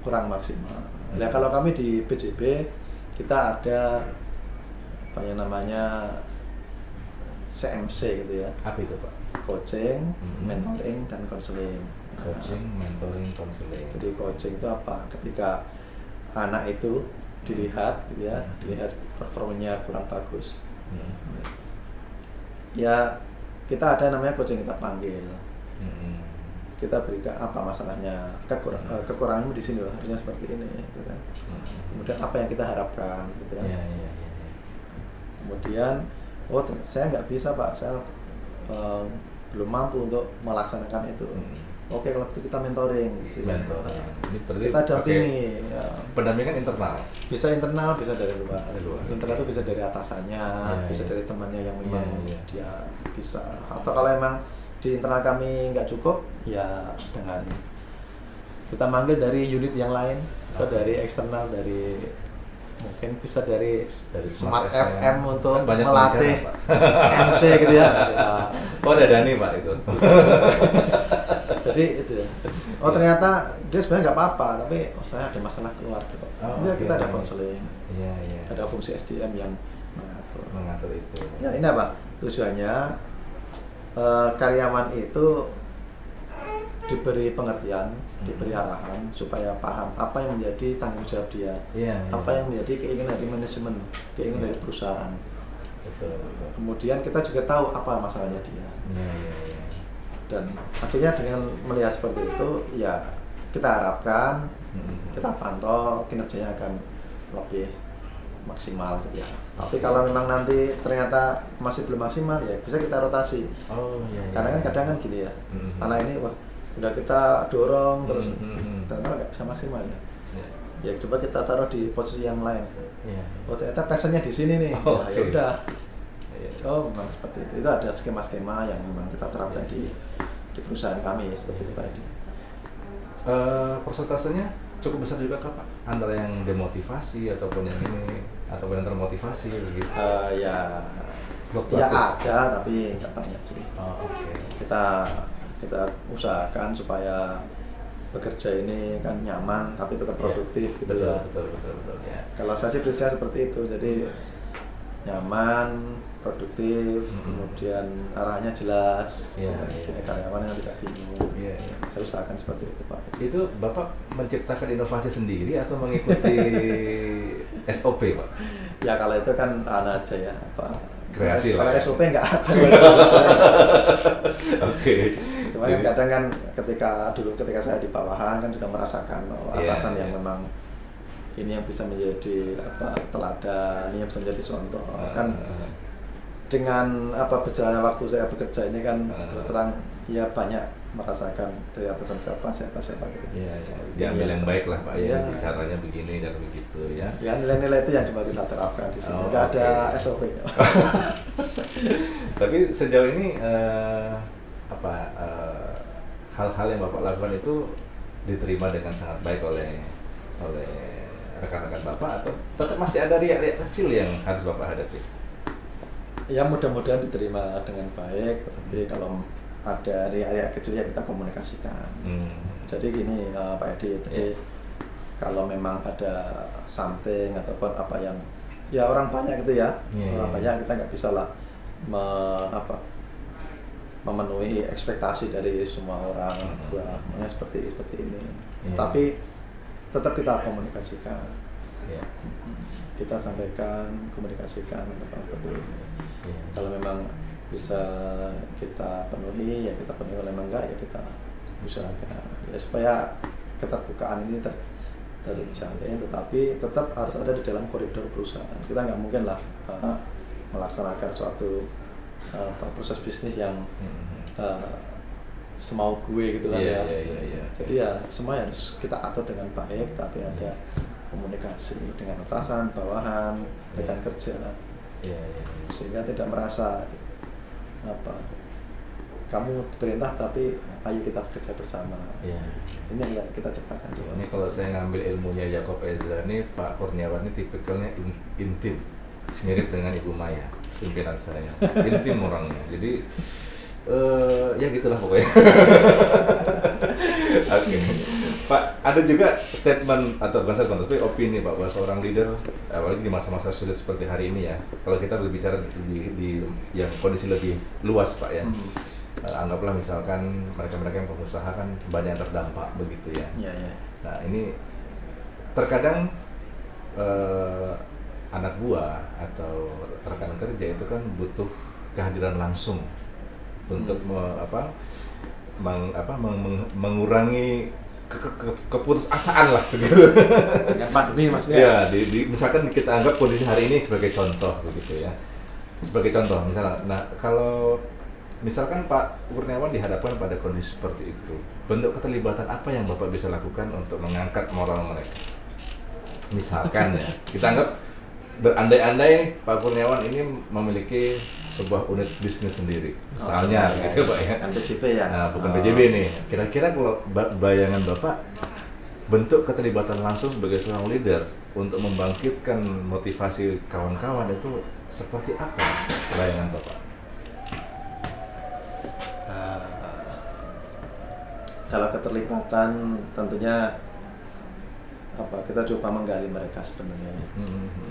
kurang maksimal. Ya kalau kami di PJB kita ada CMC gitu ya.
Apa itu Pak?
Coaching, mentoring, dan konseling.
Coaching, mentoring, konseling.
Jadi coaching itu apa? Ketika anak itu dilihat gitu ya, dilihat performanya kurang bagus. Ya kita ada namanya coaching, kita panggil. Kita berikan apa masalahnya, kekuranganmu di sini loh, harusnya seperti ini gitu kan. Kemudian apa yang kita harapkan gitu kan. Kemudian saya nggak bisa Pak, saya belum mampu untuk melaksanakan itu. Oke, kalau itu kita mentoring gitu.
Ini berarti
kita dampingi ya.
Pendampingan internal.
Bisa internal, bisa dari luar. Internal itu bisa dari atasannya, bisa dari temannya yang memang dia bisa. Atau kalau emang di internal kami nggak cukup, ya dengan kita manggil dari unit yang lain atau dari eksternal, dari mungkin bisa dari Smart FM untuk melatih MC gitu ya.
Ada Dani Pak itu.
Jadi itu ya. Ternyata dia sebenarnya nggak apa-apa, tapi saya ada masalah keluarga Pak. Kita ada konseling, ada fungsi SDM yang
mengatur itu.
Ya ini apa tujuannya? Karyawan itu diberi pengertian, diberi arahan supaya paham apa yang menjadi tanggung jawab dia, apa yang menjadi keinginan dari manajemen, keinginan dari perusahaan. Kemudian kita juga tahu apa masalahnya dia. Dan akhirnya dengan melihat seperti itu, ya kita harapkan, kita pantau kinerjanya akan lebih maksimal gitu ya. Tapi kalau memang nanti ternyata masih belum maksimal, ya bisa kita rotasi. Karena kan kadang kan gini ya, anak ini udah kita dorong terus ternyata nggak bisa maksimal ya. Ya coba kita taruh di posisi yang lain. Ternyata passionnya di sini nih. Ya udah. Memang seperti itu. Itu ada skema-skema yang memang kita terapkan di perusahaan kami seperti itu tadi.
Persentasenya cukup besar juga Pak, antara yang demotivasi ataupun yang ini ataupun yang termotivasi begitu.
Ya ada tapi nggak banyak sih. Kita usahakan supaya bekerja ini kan nyaman tapi tetap produktif gitu.
Betul ya.
Kalau saya sih prinsipnya seperti itu, jadi nyaman, produktif, kemudian arahnya jelas, karyawan yang tidak bingung. Saya usahakan seperti itu Pak.
Itu Bapak menciptakan inovasi sendiri atau mengikuti SOP Pak?
Ya kalau itu kan aja ya Pak.
Kreasi
kalau SOP nggak ada. Cuma kan kadang kan ketika saya di bawahan kan juga merasakan atasan yang memang ini yang bisa menjadi teladan, ini yang bisa menjadi contoh. Kan dengan berjalannya waktu saya bekerja ini kan terus terang ya banyak merasakan dari atasan siapa gitu.
Diambil yang baik lah Pak, caranya begini dan begitu ya.
Ya nilai-nilai itu yang coba kita terapkan di sini. Nggak ada SOP.
Tapi sejauh ini hal-hal yang Bapak lakukan itu diterima dengan sangat baik oleh rekan-rekan Bapak atau tetap masih ada riak-riak kecil yang harus Bapak hadapi?
Ya mudah-mudahan diterima dengan baik, tapi kalau ada riak-riak kecil ya kita komunikasikan. Jadi gini Pak Edi, jadi kalau memang ada something ataupun apa yang ya orang banyak gitu ya, orang banyak kita nggak bisa lah memenuhi ekspektasi dari semua orang, makanya seperti ini. Tapi tetap kita komunikasikan, kita sampaikan, komunikasikan tentang seperti ini. Kalau memang bisa kita penuhi ya kita penuhi, kalau memang enggak ya kita usahakan ya supaya keterbukaan ini terjalin, tetapi tetap harus ada di dalam koridor perusahaan. Kita nggak mungkin lah melaksanakan suatu proses bisnis yang semau gue gitu kan ya. Jadi ya semua harus kita atur dengan baik, tapi ada komunikasi dengan atasan, bawahan, rekan kerja, sehingga tidak merasa kamu perintah tapi ayo kita bekerja bersama. Ini yang kita ciptakan juga.
Ini kalau saya ngambil ilmunya Yakob Ezra ini, Pak Kurniawan ini tipikalnya intim, mirip dengan Ibu Maya, pimpinan saya, intim orangnya. Jadi ya gitulah pokoknya. Oke. Pak, ada juga statement atau bukan statement tapi opini Pak bahwa seorang leader, apalagi di masa-masa sulit seperti hari ini ya, kalau kita berbicara di yang kondisi lebih luas Pak ya. Anggaplah misalkan mereka-mereka yang pengusaha kan banyak yang terdampak begitu ya. Nah ini terkadang anak buah atau rekan kerja itu kan butuh kehadiran langsung untuk mengurangi keputusasaan lah begitu.
Dengan pandemi maksudnya.
Ya, misalkan kita anggap kondisi hari ini sebagai contoh begitu ya. Sebagai contoh misalnya, nah kalau misalkan Pak Kurniawan dihadapkan pada kondisi seperti itu, bentuk keterlibatan apa yang Bapak bisa lakukan untuk mengangkat moral mereka? Misalkan ya, kita anggap berandai-andai Pak Kurniawan ini memiliki sebuah unit bisnis sendiri, misalnya gitu Pak ya.
BJB ya.
Nah, bukan BJB nih. Kira-kira kalau bayangan Bapak bentuk keterlibatan langsung sebagai seorang leader untuk membangkitkan motivasi kawan-kawan itu seperti apa bayangan Bapak?
Kalau keterlibatan tentunya kita coba menggali mereka sebenarnya.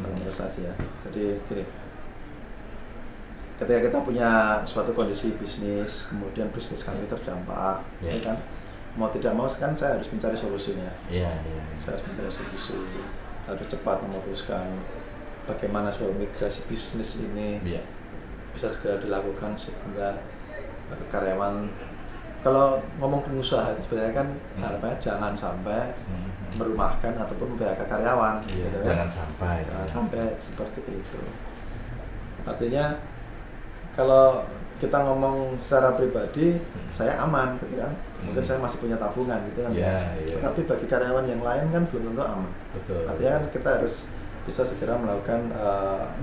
Menurut saya ya. Jadi gini, ketika kita punya suatu kondisi bisnis, kemudian bisnis kami terdampak, ya kan, mau tidak mau kan saya harus mencari solusinya. Saya harus mencari solusi, harus cepat memutuskan bagaimana suatu migrasi bisnis ini bisa segera dilakukan sehingga karyawan, kalau ngomong pengusaha itu sebenarnya kan harapannya jangan sampai merumahkan ataupun memphk karyawan. Gitu kan? Jangan sampai seperti itu. Artinya kalau kita ngomong secara pribadi, saya aman, gitu kan. Mungkin saya masih punya tabungan, gitu kan. Tapi bagi karyawan yang lain kan belum tentu aman. Artinya kan kita harus bisa segera melakukan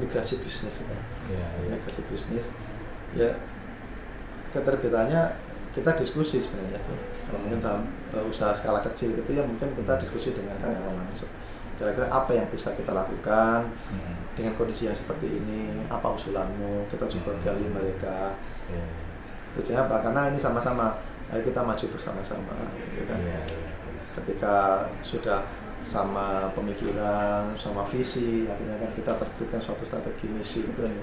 migrasi bisnis. Migrasi bisnis, ya keterbitannya kita diskusi sebenarnya sih. Kalau mungkin usaha skala kecil gitu ya mungkin kita diskusi dengan karyawan langsung. Kira-kira apa yang bisa kita lakukan dengan kondisi yang seperti ini, apa usulanmu, kita coba gali mereka. Tujuannya apa? Karena ini sama-sama, ayo kita maju bersama-sama gitu kan. Ketika sudah sama pemikiran, sama visi, akhirnya kan kita terbitkan suatu strategi misi gitu kan.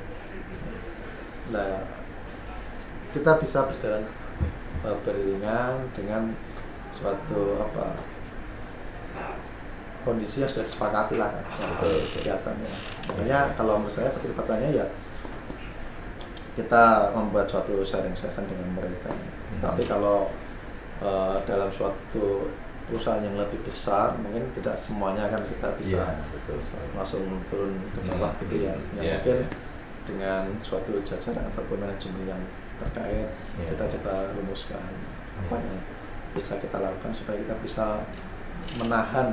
Nah, kita bisa berjalan beriringan dengan suatu kondisi yang sudah disepakati lah kan, suatu kegiatannya. Makanya kalau menurut saya keterlibatannya ya kita membuat suatu sharing session dengan mereka. Tapi kalau dalam suatu perusahaan yang lebih besar mungkin tidak semuanya kan kita bisa langsung turun ke bawah gitu ya. Mungkin dengan suatu jajaran ataupun manajemen yang terkait kita coba rumuskan apa yang bisa kita lakukan supaya kita bisa menahan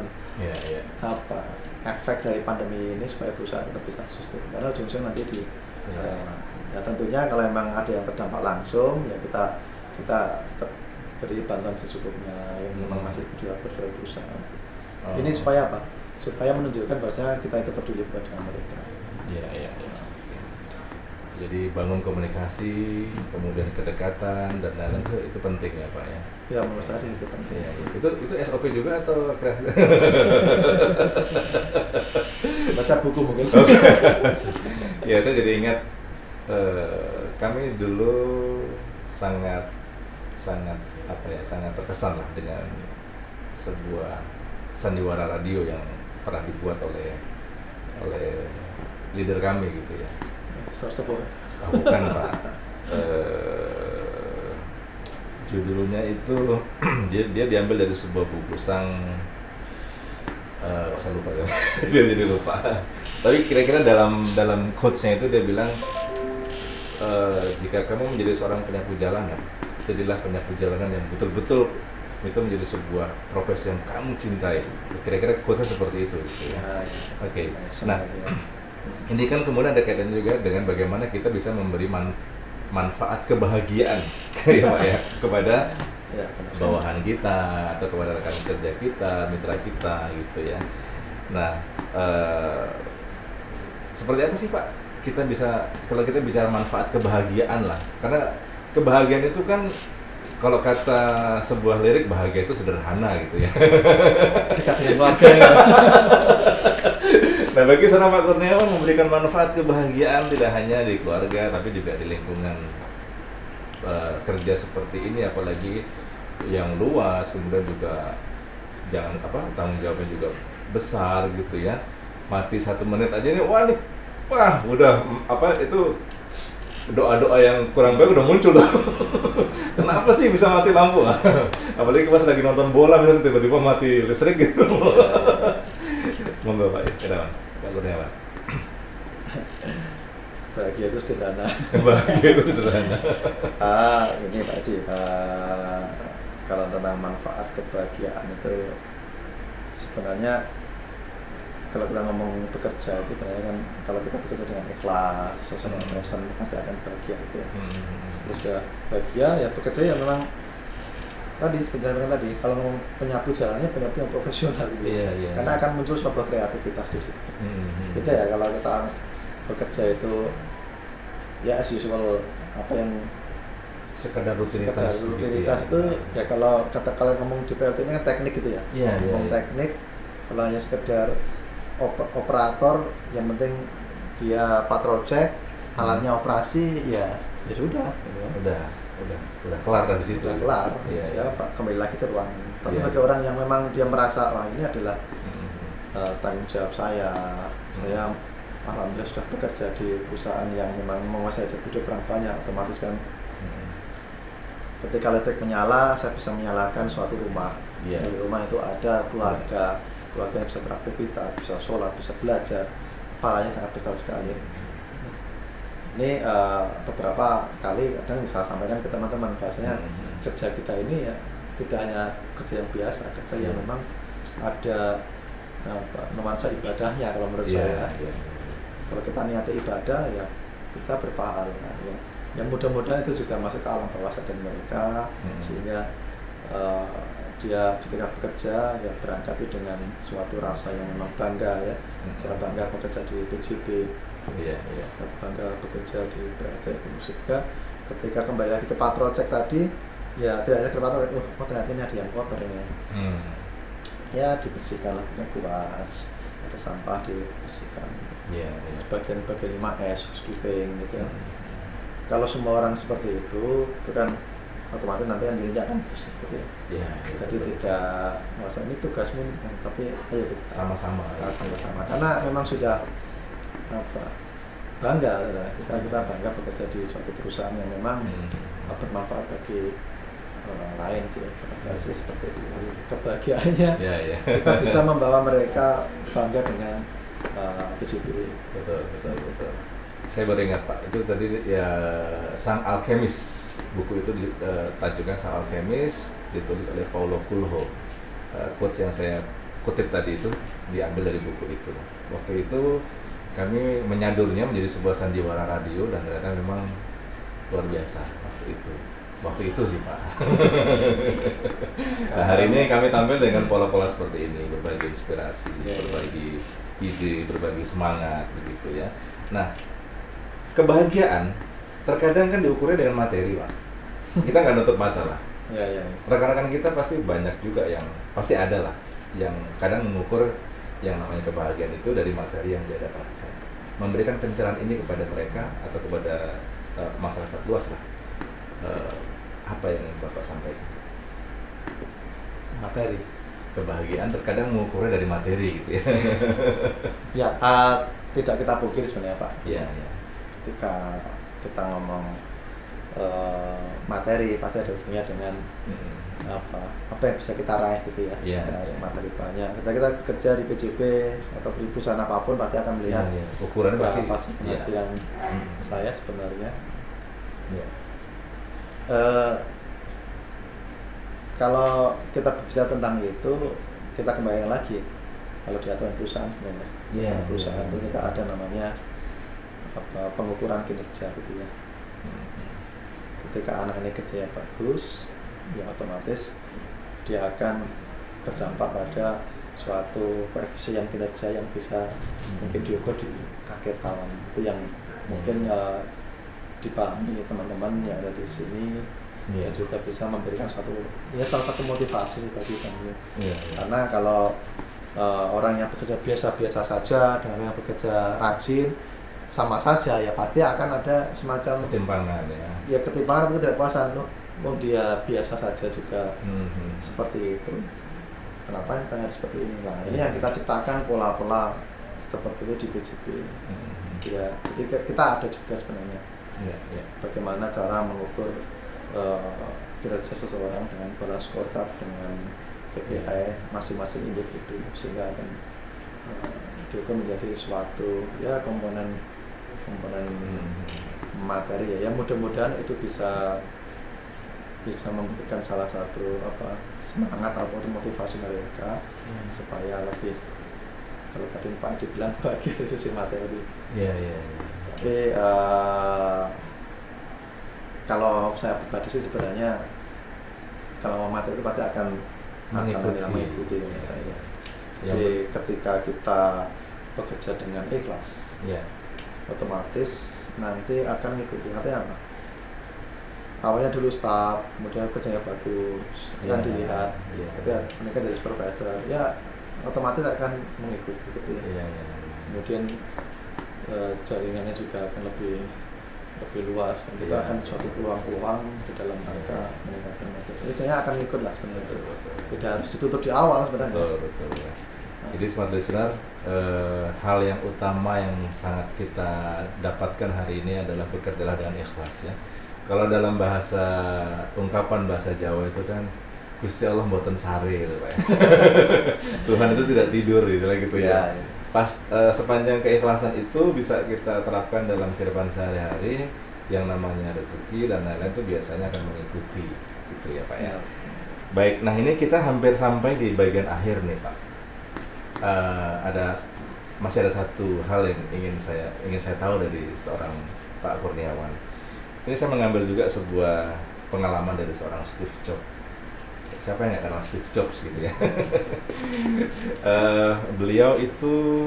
efek dari pandemi ini supaya perusahaan tetap bisa sustain, karena ujung-ujungnya nanti di ya tentunya kalau memang ada yang terdampak langsung ya kita beri bantuan secukupnya yang memang masih dilakukan dari perusahaan. Ini supaya apa? supaya menunjukkan bahwa kita itu peduli kepada mereka.
Iya, iya, iya. Jadi bangun komunikasi, kemudian kedekatan dan lain-lain itu penting ya Pak ya.
Ya menurut saya sih itu penting.
Iya, itu SOP juga atau kreasi?
Baca buku mungkin.
Ya saya jadi ingat kami dulu sangat terkesan lah dengan sebuah sandiwara radio yang pernah dibuat oleh leader kami gitu ya.
Sebut.
Bukan Pak. Judulnya itu dia diambil dari sebuah buku saya lupa ya. Saya jadi lupa. Tapi kira-kira dalam quotes-nya itu dia bilang jika kamu menjadi seorang penyapu jalanan, jadilah penyapu jalanan yang betul-betul itu menjadi sebuah profesi yang kamu cintai. Kira-kira quotes-nya seperti itu gitu ya. Oke. Nah, ini kan kemudian ada kaitannya juga dengan bagaimana kita bisa memberi manfaat kebahagiaan ya Pak ya kepada bawahan kita atau kepada rekan kerja kita, mitra kita gitu ya. Nah, seperti apa sih Pak kita bisa, kalau kita bicara manfaat kebahagiaan lah, karena kebahagiaan itu kan kalau kata sebuah lirik, bahagia itu sederhana gitu ya.
Dekat dengan keluarga ya.
Nah, bagi seorang Pak Kurniawan memberikan manfaat kebahagiaan tidak hanya di keluarga tapi juga di lingkungan kerja seperti ini, apalagi yang luas, kemudian juga tanggung jawabnya juga besar gitu ya. Mati 1 menit aja nih, wah udah itu doa-doa yang kurang baik udah muncul tuh. Kenapa sih bisa mati lampu? Apalagi pas lagi nonton bola misalnya tiba-tiba mati listrik gitu. Monggo Pak Irawan, Pak Kurniawan.
Bahagia itu sederhana.
Bahagia itu sederhana.
Ini Pak Edi, kalau tentang manfaat kebahagiaan itu sebenarnya kalau kita ngomong bekerja itu sebenarnya kan kalau kita bekerja dengan ikhlas, sesuai dengan passion pasti akan bahagia gitu ya. Terus juga bahagia ya bekerja ya memang tadi kalau ngomong penyapu jalannya penyapu yang profesional gitu.
Iya.
Karena akan muncul sebuah kreativitas di situ. Beda ya kalau kita bekerja itu ya as usual apa yang
sekedar rutinitas
gitu
itu
ya kalau ngomong di PLT ini kan teknik gitu ya. Ngomong teknik, kalau hanya sekedar operator yang penting dia patrol cek, alatnya operasi ya sudah gitu.
Udah kelar dari situ.
Udah kelar. Ya Pak, kembali lagi ke ruang. Tapi bagi orang yang memang dia merasa wah ini adalah tanggung jawab saya alhamdulillah sudah bekerja di perusahaan yang memang menguasai sektor orang banyak, otomatis kan ketika listrik menyala saya bisa menyalakan suatu rumah. Di rumah itu ada keluarga yang bisa beraktivitas, bisa sholat, bisa belajar, pahalanya sangat besar sekali. Ini beberapa kali kadang saya sampaikan ke teman-teman bahasanya kerja kita ini ya tidak hanya kerja yang biasa, kerja yang memang ada nuansa ibadahnya kalau menurut saya. Kalau kita niati ibadah ya kita berpahala ya. Yang mudah-mudahan itu juga masuk ke alam bawah sadar mereka sehingga dia ketika bekerja ya berangkat dengan suatu rasa yang memang bangga ya. Saya bangga bekerja di PJB. Saya bangga bekerja di PLT Musika. Ketika kembali lagi ke patrol cek tadi ya tidak hanya ke patrol ternyata ini ada yang kotor ini. Ya dibersihkan lah dengan kuas, ada sampah dibersihkan. Bagian-bagian 5S, housekeeping gitu ya. Kalau semua orang seperti itu kan otomatis nanti kan dirinya akan bersih gitu ya. Jadi tidak masa ini tugasmu tapi ayo kita sama-sama karena memang sudah bangga kita bangga bekerja di suatu perusahaan yang memang bermanfaat bagi orang lain sih. Saya sih seperti itu. Kebahagiaannya kita bisa membawa mereka bangga dengan PJB. Betul.
Saya baru ingat Pak, itu tadi ya Sang Alkemis, buku itu tajuknya Sang Alkemis, ditulis oleh Paulo Coelho. Quotes yang saya kutip tadi itu diambil dari buku itu. Waktu itu kami menyadurnya menjadi sebuah sandiwara radio dan ternyata memang luar biasa waktu itu. waktu itu sih Pak. Nah, hari ini kami tampil dengan pola-pola seperti ini, berbagi inspirasi, berbagi ide, berbagi semangat begitu ya. Nah, kebahagiaan terkadang kan diukurnya dengan materi Pak. Kita nggak nutup mata lah.
Ya.
Rekan-rekan kita pasti banyak juga yang pasti ada lah yang kadang mengukur yang namanya kebahagiaan itu dari materi yang dia dapatkan, memberikan pencerahan ini kepada mereka atau kepada masyarakat luas lah. Apa yang ingin Bapak sampaikan?
Materi.
Kebahagiaan terkadang mengukurnya dari materi gitu ya.
Ya, tidak kita pungkiri sebenarnya Pak.
Iya.
Ketika kita ngomong materi pasti ada hubungannya dengan apa yang bisa kita raih gitu ya.
Iya.
Materi banyak. Kita kerja di PJB atau di perusahaan apapun pasti akan melihat
ukurannya pasti
penghasilan saya sebenarnya.
Iya.
Kalau kita berbicara tentang itu, kita kembali lagi kalau di aturan perusahaan sebenarnya. Perusahaan itu kita ada namanya pengukuran kinerja gitu ya. Ketika anak ini kerja yang bagus, ya otomatis dia akan berdampak pada suatu koefisien kinerja yang bisa mungkin diukur di akhir tahun. Itu yang mungkin dipahami teman-teman yang ada di sini, dan juga bisa memberikan salah satu motivasi bagi kami. Karena kalau orang yang bekerja biasa-biasa saja dengan yang bekerja rajin sama saja, ya pasti akan ada semacam
ketimpangan ya.
Ketimpangan, tidak puasan loh. Dia biasa saja juga seperti itu. Kenapa saya harus seperti ini? Nah, ini yang kita ciptakan pola-pola seperti itu di PJB. Ya, jadi kita ada juga sebenarnya. Bagaimana cara mengukur kinerja seseorang dengan balance scorecard dengan KPI masing-masing individu, sehingga akan diukur menjadi suatu komponen materi ya. Mudah-mudahan itu bisa memberikan salah satu semangat atau motivasi mereka supaya lebih, kalau tadi Pak dibilang bahagia dari sisi materi. Tapi kalau saya pribadi sih sebenarnya kalau materi itu pasti akan mengikuti saya. Jadi ketika kita bekerja dengan ikhlas, otomatis nanti akan mengikuti. Artinya apa? Awalnya dulu staff, kemudian kerjanya bagus, akan dilihat. Ketika mereka jadi supervisor, ya otomatis akan mengikuti. Kemudian jaringannya juga akan lebih luas, dan kita akan suatu peluang-peluang di dalam rangka meningkatkan materi. Itu akan ikut lah sebenarnya. Tidak harus ditutup di awal sebenarnya.
Betul. Jadi smart listener, hal yang utama yang sangat kita dapatkan hari ini adalah bekerjalah dengan ikhlas ya. Kalau dalam ungkapan bahasa Jawa itu kan Gusti Allah mboten sare gitu Pak ya. Tuhan itu tidak tidur gitu ya. Pas sepanjang keikhlasan itu bisa kita terapkan dalam kehidupan sehari-hari, yang namanya rezeki dan lain-lain itu biasanya akan mengikuti gitu ya Pak ya. Baik, nah ini kita hampir sampai di bagian akhir nih Pak. Masih ada satu hal yang ingin saya tahu dari seorang Pak Kurniawan. Ini saya mengambil juga sebuah pengalaman dari seorang Steve Jobs. Siapa yang nggak kenal Steve Jobs gitu ya? Beliau itu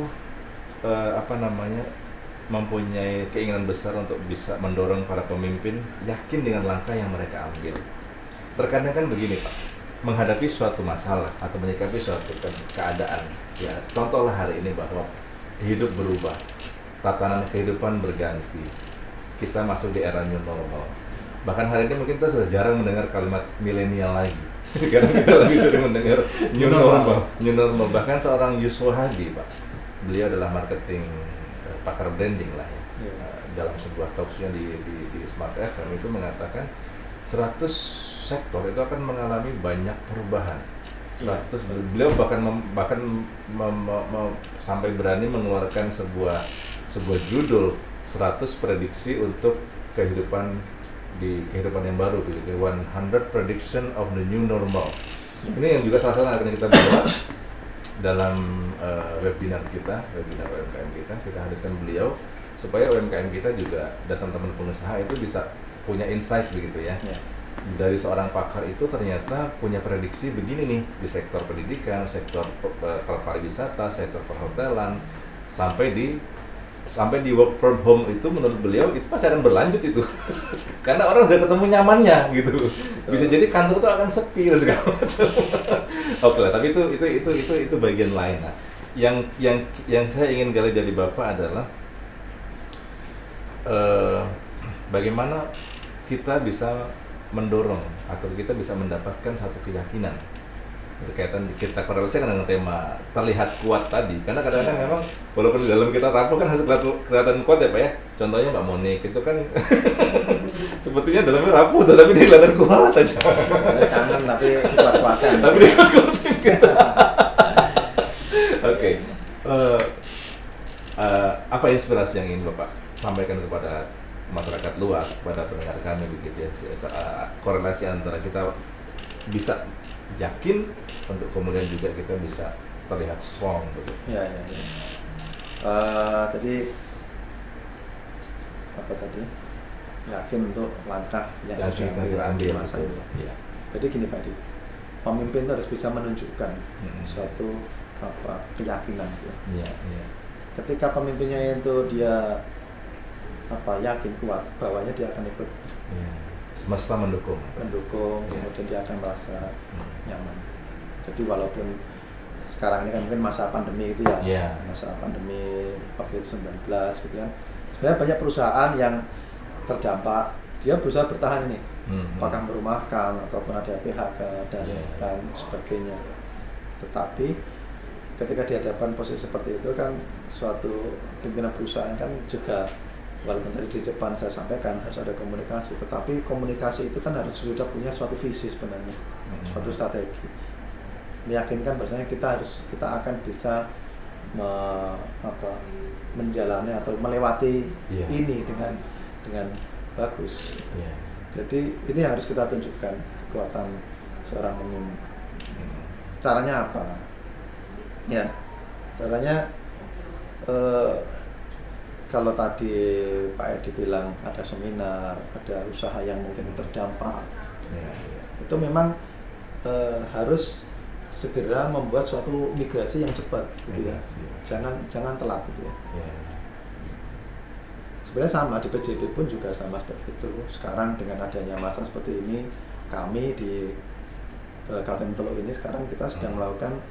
mempunyai keinginan besar untuk bisa mendorong para pemimpin yakin dengan langkah yang mereka ambil. Terkadang kan begini Pak, menghadapi suatu masalah atau menyikapi suatu keadaan, ya contohlah hari ini bahwa hidup berubah, tatanan kehidupan berganti, kita masuk di era new normal. Bahkan hari ini mungkin kita sudah jarang mendengar kalimat milenial lagi. Karena kita lebih sering mendengar new normal. Bahkan seorang Yusuf Hadi Pak, beliau adalah marketing pakar branding lah ya. Dalam sebuah talkshow di Smart FM itu mengatakan 100 sektor itu akan mengalami banyak perubahan. 100 beliau bahkan sampai berani mengeluarkan sebuah judul 100 prediksi untuk kehidupan yang baru begitu, 100 prediction of the new normal. Ini yang juga salah satu yang akan kita bawa dalam webinar UMKM kita hadirkan beliau supaya UMKM kita juga dan teman-teman pengusaha itu bisa punya insight begitu ya. dari seorang pakar itu ternyata punya prediksi begini nih di sektor pendidikan, sektor pariwisata, sektor perhotelan, sampai di work from home itu menurut beliau itu pasti akan berlanjut itu. Karena orang udah ketemu nyamannya gitu. Bisa jadi kantor itu akan sepi dan segala macam. Oke lah, tapi itu bagian lain. Nah, yang saya ingin gali dari Bapak adalah bagaimana kita bisa mendorong atau kita bisa mendapatkan satu keyakinan berkaitan kita korelasikan dengan tema terlihat kuat tadi, karena kadang-kadang memang walaupun di dalam kita rapuh kan harus kelihatan kuat ya Pak ya. Contohnya Mbak Monik itu kan sebetulnya dalamnya rapuh tapi dia kelihatan kuat aja.
Kangen tapi kuat-kuatan.
Tapi dia kuat. Oke. Apa inspirasi yang ingin Bapak sampaikan kepada masyarakat luas, kepada pendengar kami begitu ya, korelasi antara kita bisa yakin untuk kemudian juga kita bisa terlihat strong begitu.
Ya. Jadi apa tadi? Yakin untuk langkah yang harus
ambil
masa ini.
Ya.
Jadi gini Pak Di, pemimpin itu harus bisa menunjukkan suatu keyakinan gitu.
Ya.
Ketika pemimpinnya itu dia yakin kuat, bawahnya dia akan ikut.
Ya. Semesta mendukung.
Kemudian dia akan merasa nyaman. Jadi walaupun sekarang ini kan mungkin masa pandemi gitu ya, masa pandemi COVID-19 gitu kan, sebenarnya banyak perusahaan yang terdampak, dia berusaha bertahan ini, apakah merumahkan ataupun ada PHK dan sebagainya. Tetapi ketika dihadapkan posisi seperti itu kan, suatu pimpinan perusahaan kan juga, walaupun tadi di depan saya sampaikan harus ada komunikasi, tetapi komunikasi itu kan harus sudah punya suatu visi sebenarnya, suatu strategi, meyakinkan bahwasanya kita akan bisa menjalani atau melewati ini dengan bagus. Jadi ini yang harus kita tunjukkan, kekuatan seorang pemimpin. Caranya apa? Ya, caranya kalau tadi Pak Edi bilang ada seminar, ada usaha yang mungkin terdampak, itu memang harus segera membuat suatu migrasi yang cepat, gitu ya. Jangan telat, gitu ya. Sebenarnya sama di PJB pun juga sama seperti itu. Sekarang dengan adanya masa seperti ini, kami di Kabupaten Teluk ini sekarang kita sedang melakukan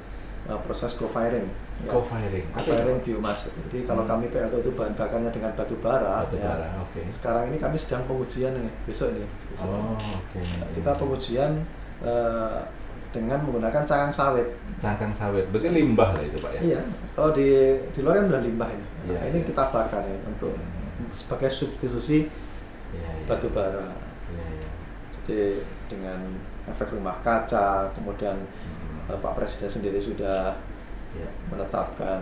proses co-firing biomass. Jadi kalau kami PLTU itu bahan bakarnya dengan batu bara. Sekarang ini kami sedang pengujian ini, besok. Kita pengujian dengan menggunakan cangkang sawit.
Berarti limbah lah itu Pak ya? Iya,
kalau di luar kan udah limbah ini. Ini kita bakar ya untuk sebagai substitusi batu bara. Jadi dengan efek rumah kaca, kemudian Pak Presiden sendiri sudah menetapkan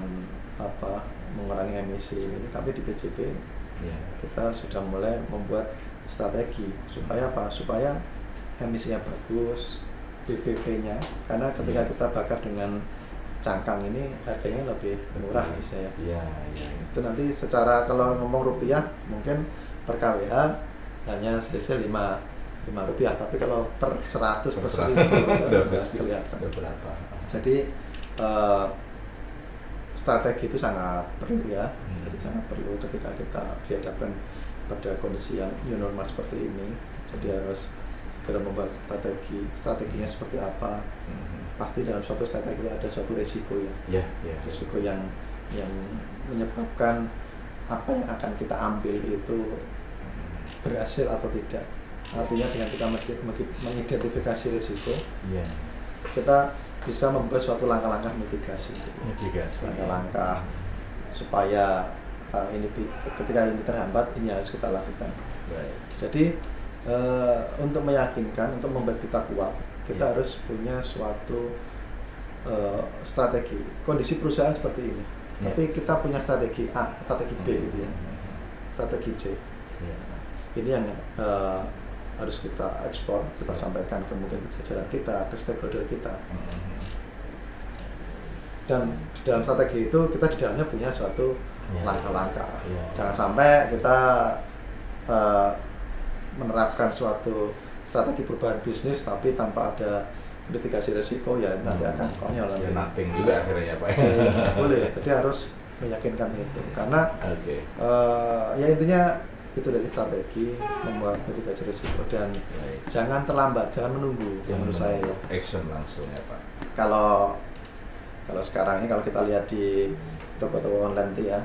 mengurangi emisi ini, tapi di PJB kita sudah mulai membuat strategi supaya supaya emisinya bagus, BBP-nya, karena ketika kita bakar dengan cangkang ini harganya lebih murah bisa ya. Itu nanti secara kalau ngomong rupiah mungkin per kWh hanya selisih 5 rupiah, tapi kalau per 100 per 1000 udah kelihatan berapa. Jadi strategi itu sangat perlu ya. Jadi sangat perlu ketika kita dihadapkan pada kondisi yang new normal seperti ini. Jadi harus segera membuat strateginya seperti apa. Pasti dalam suatu strategi ada suatu resiko ya. Resiko yang menyebabkan apa yang akan kita ambil itu berhasil atau tidak. Artinya dengan kita mengidentifikasi risiko, kita bisa membuat suatu langkah-langkah mitigasi. Langkah-langkah supaya ketika ini terhambat, ini harus kita lakukan. Jadi untuk meyakinkan, untuk membuat kita kuat, kita harus punya suatu strategi. Kondisi perusahaan seperti ini, tapi kita punya strategi A, strategi B gitu ya, strategi C. Ini yang harus kita ekspor, kita sampaikan ke mungkin ke jajaran kita, ke stakeholder kita. Dan di dalam strategi itu kita di dalamnya punya suatu langkah-langkah. Jangan sampai kita menerapkan suatu strategi perubahan bisnis tapi tanpa ada mitigasi risiko ya nanti akan konyol
Ya
nanti.
nothing juga akhirnya Pak.
Boleh, jadi harus meyakinkan itu karena
Oke.
ya intinya itu dari strategi membuat mitigasi risiko dan
Baik.
jangan terlambat, jangan menunggu menurut saya ya.
Action langsung ya Pak.
Kalau sekarang ini kalau kita lihat di toko-toko online itu ya,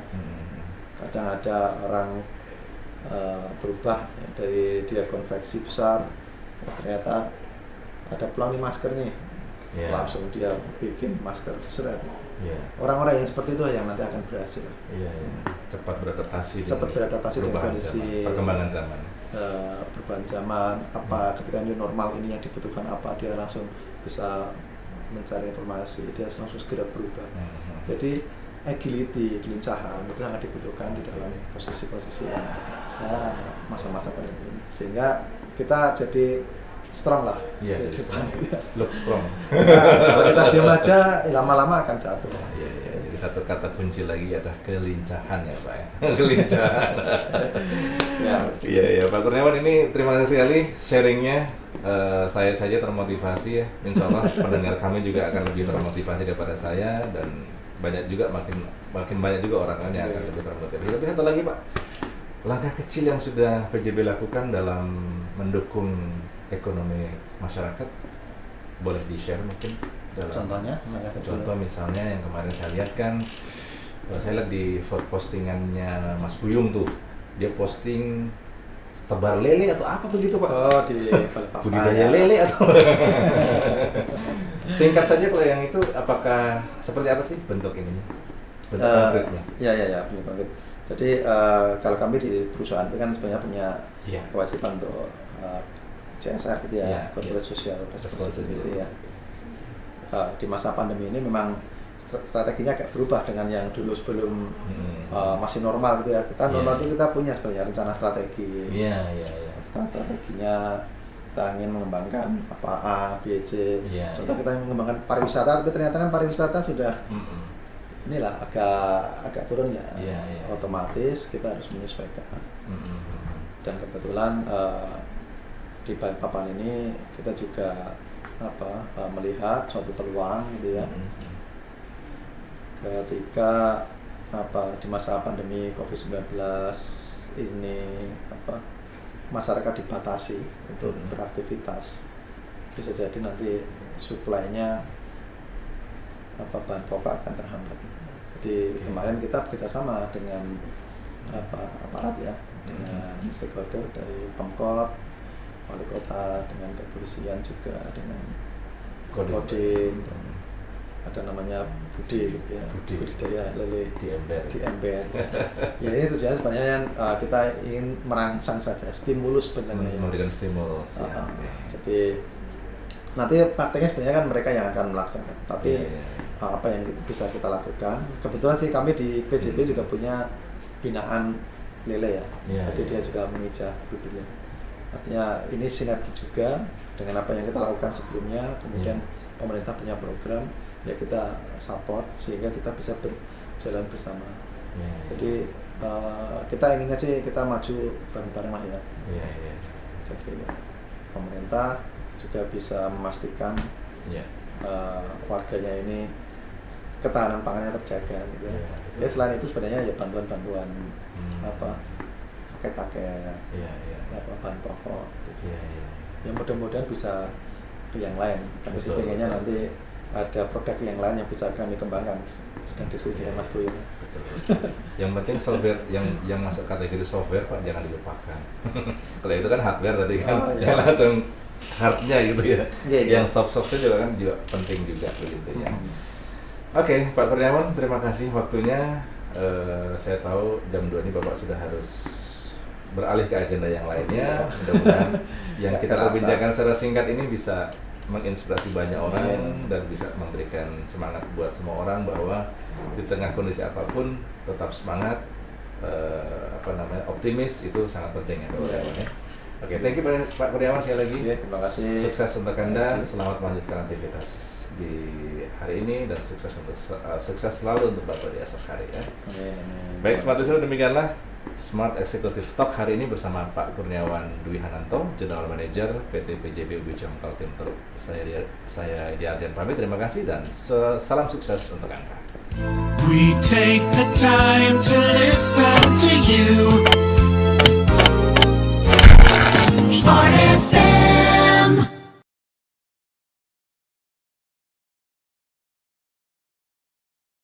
kadang ada orang berubah ya, dari dia konveksi besar ternyata ada peluang di masker nih,
Ya.
langsung dia bikin masker seret.
Iya.
Orang-orang yang seperti itu yang nanti akan berhasil
Iya, iya. Cepat beradaptasi
cepat beradaptasi dengan
perubahan
kondisi
zaman, perkembangan zaman.
perubahan zaman apa ketika new normal ini yang dibutuhkan apa dia langsung bisa mencari informasi, dia langsung segera berubah. Jadi agility, kelincahan itu sangat dibutuhkan di dalam posisi-posisi yang masa-masa pandemi ini sehingga kita jadi strong lah
Iya,
di
jadi
depan.
look strong.
Kalau kita diam aja lama-lama akan jatuh.
Iya, iya. Jadi satu kata kunci lagi adalah kelincahan ya Pak ya. Kelincahan.
Ya.
Iya, iya Pak Kurniawan, ini terima kasih sekali sharingnya. Saya saja termotivasi ya. Insya Allah pendengar kami juga akan lebih termotivasi daripada saya dan banyak juga makin banyak juga orang yang akan lebih termotivasi. Tapi satu lagi Pak, langkah kecil yang sudah PJB lakukan dalam mendukung ekonomi masyarakat boleh di-share mungkin dalam
Contohnya,
contoh misalnya yang kemarin saya lihat kan saya lihat di postingannya Mas Buyung tuh, dia posting tebar lele atau apa begitu Pak?
Oh, di Balikpapan.
Budidaya lele atau singkat saja kalau yang itu, apakah seperti apa sih bentuk ininya? Bentuk konkretnya?
Ya, bentuk konkret. Jadi kalau kami di perusahaan itu kan sebenarnya punya
Iya.
kewajiban untuk CSR gitu ya,
Iya,
corporate
iya.
social responsibility
Responsibility.
ya. Di masa pandemi ini memang strateginya agak berubah dengan yang dulu sebelum masih normal gitu ya. Kita normal
Iya.
itu kita punya sebenarnya rencana strategi.
Iya.
Rencana strateginya kita ingin mengembangkan apa A, B, C.
Iya,
Contoh
iya.
kita ingin mengembangkan pariwisata, tapi ternyata kan pariwisata sudah inilah agak turun ya.
Iya, iya.
Otomatis kita harus menyesuaikan. Dan kebetulan di Balikpapan ini kita juga melihat suatu peluang gitu ya. Ketika di masa pandemi COVID-19 ini masyarakat dibatasi untuk beraktivitas, bisa jadi nanti suplainya bahan pokok akan terhambat. Jadi kemarin kita bekerjasama dengan aparat ya, dengan stakeholder dari Pemkot, wali kota, dengan kepolisian juga, dengan Kodim, ada namanya Budi gitu ya, budidaya lele
Di ember.
Ya ini tujuannya sebenarnya yang kita ingin merangsang saja, stimulus sebenarnya.
Memberikan stimulus. Ya.
Jadi nanti prakteknya sebenarnya kan mereka yang akan melaksanakan, tapi apa yang bisa kita lakukan, kebetulan sih kami di PJB juga punya binaan lele ya, jadi dia juga memijah bibit lele. Artinya ini sinergi juga dengan apa yang kita lakukan sebelumnya, kemudian pemerintah punya program, ya kita support sehingga kita bisa berjalan bersama. Jadi kita inginnya sih kita maju bareng-bareng lah ya. Jadi pemerintah juga bisa memastikan warganya ini ketahanan pangannya terjaga gitu ya. Ya selain itu sebenarnya ya bantuan-bantuan paket-paket, bahan pokok. Yang mudah-mudahan bisa ke yang lain. Kami sih pengennya nanti ada produk yang lain yang bisa kami kembangkan. Sedang diskusi dengan Mas Boyo.
Yang penting software yang masuk kategori software Pak jangan dilupakan. Kalau itu kan hardware tadi kan, yang langsung hardnya gitu ya. Yang software juga kan juga penting juga begitu ya. Oke, Pak Kurniawan, terima kasih waktunya. Saya tahu jam 2 ini Bapak sudah harus beralih ke agenda yang lainnya. Mudah-mudahan yang kita perbincangkan secara singkat ini bisa menginspirasi banyak orang dan bisa memberikan semangat buat semua orang bahwa di tengah kondisi apapun tetap semangat, optimis itu sangat penting ya Pak Kurniawan ya. Oke, thank you Pak Kurniawan sekali lagi.
Terima kasih.
Sukses untuk Anda, selamat melanjutkan aktivitas di hari ini dan sukses selalu untuk Bapak di esok hari ya. Baik, semata demikianlah Smart Executive Talk hari ini bersama Pak Kurniawan Dwi Hananto, General Manager PT PJB Ubi Jom Kaltim Truk. Saya Diardian pamit, terima kasih dan salam sukses untuk Anda.
We take the time to listen to you.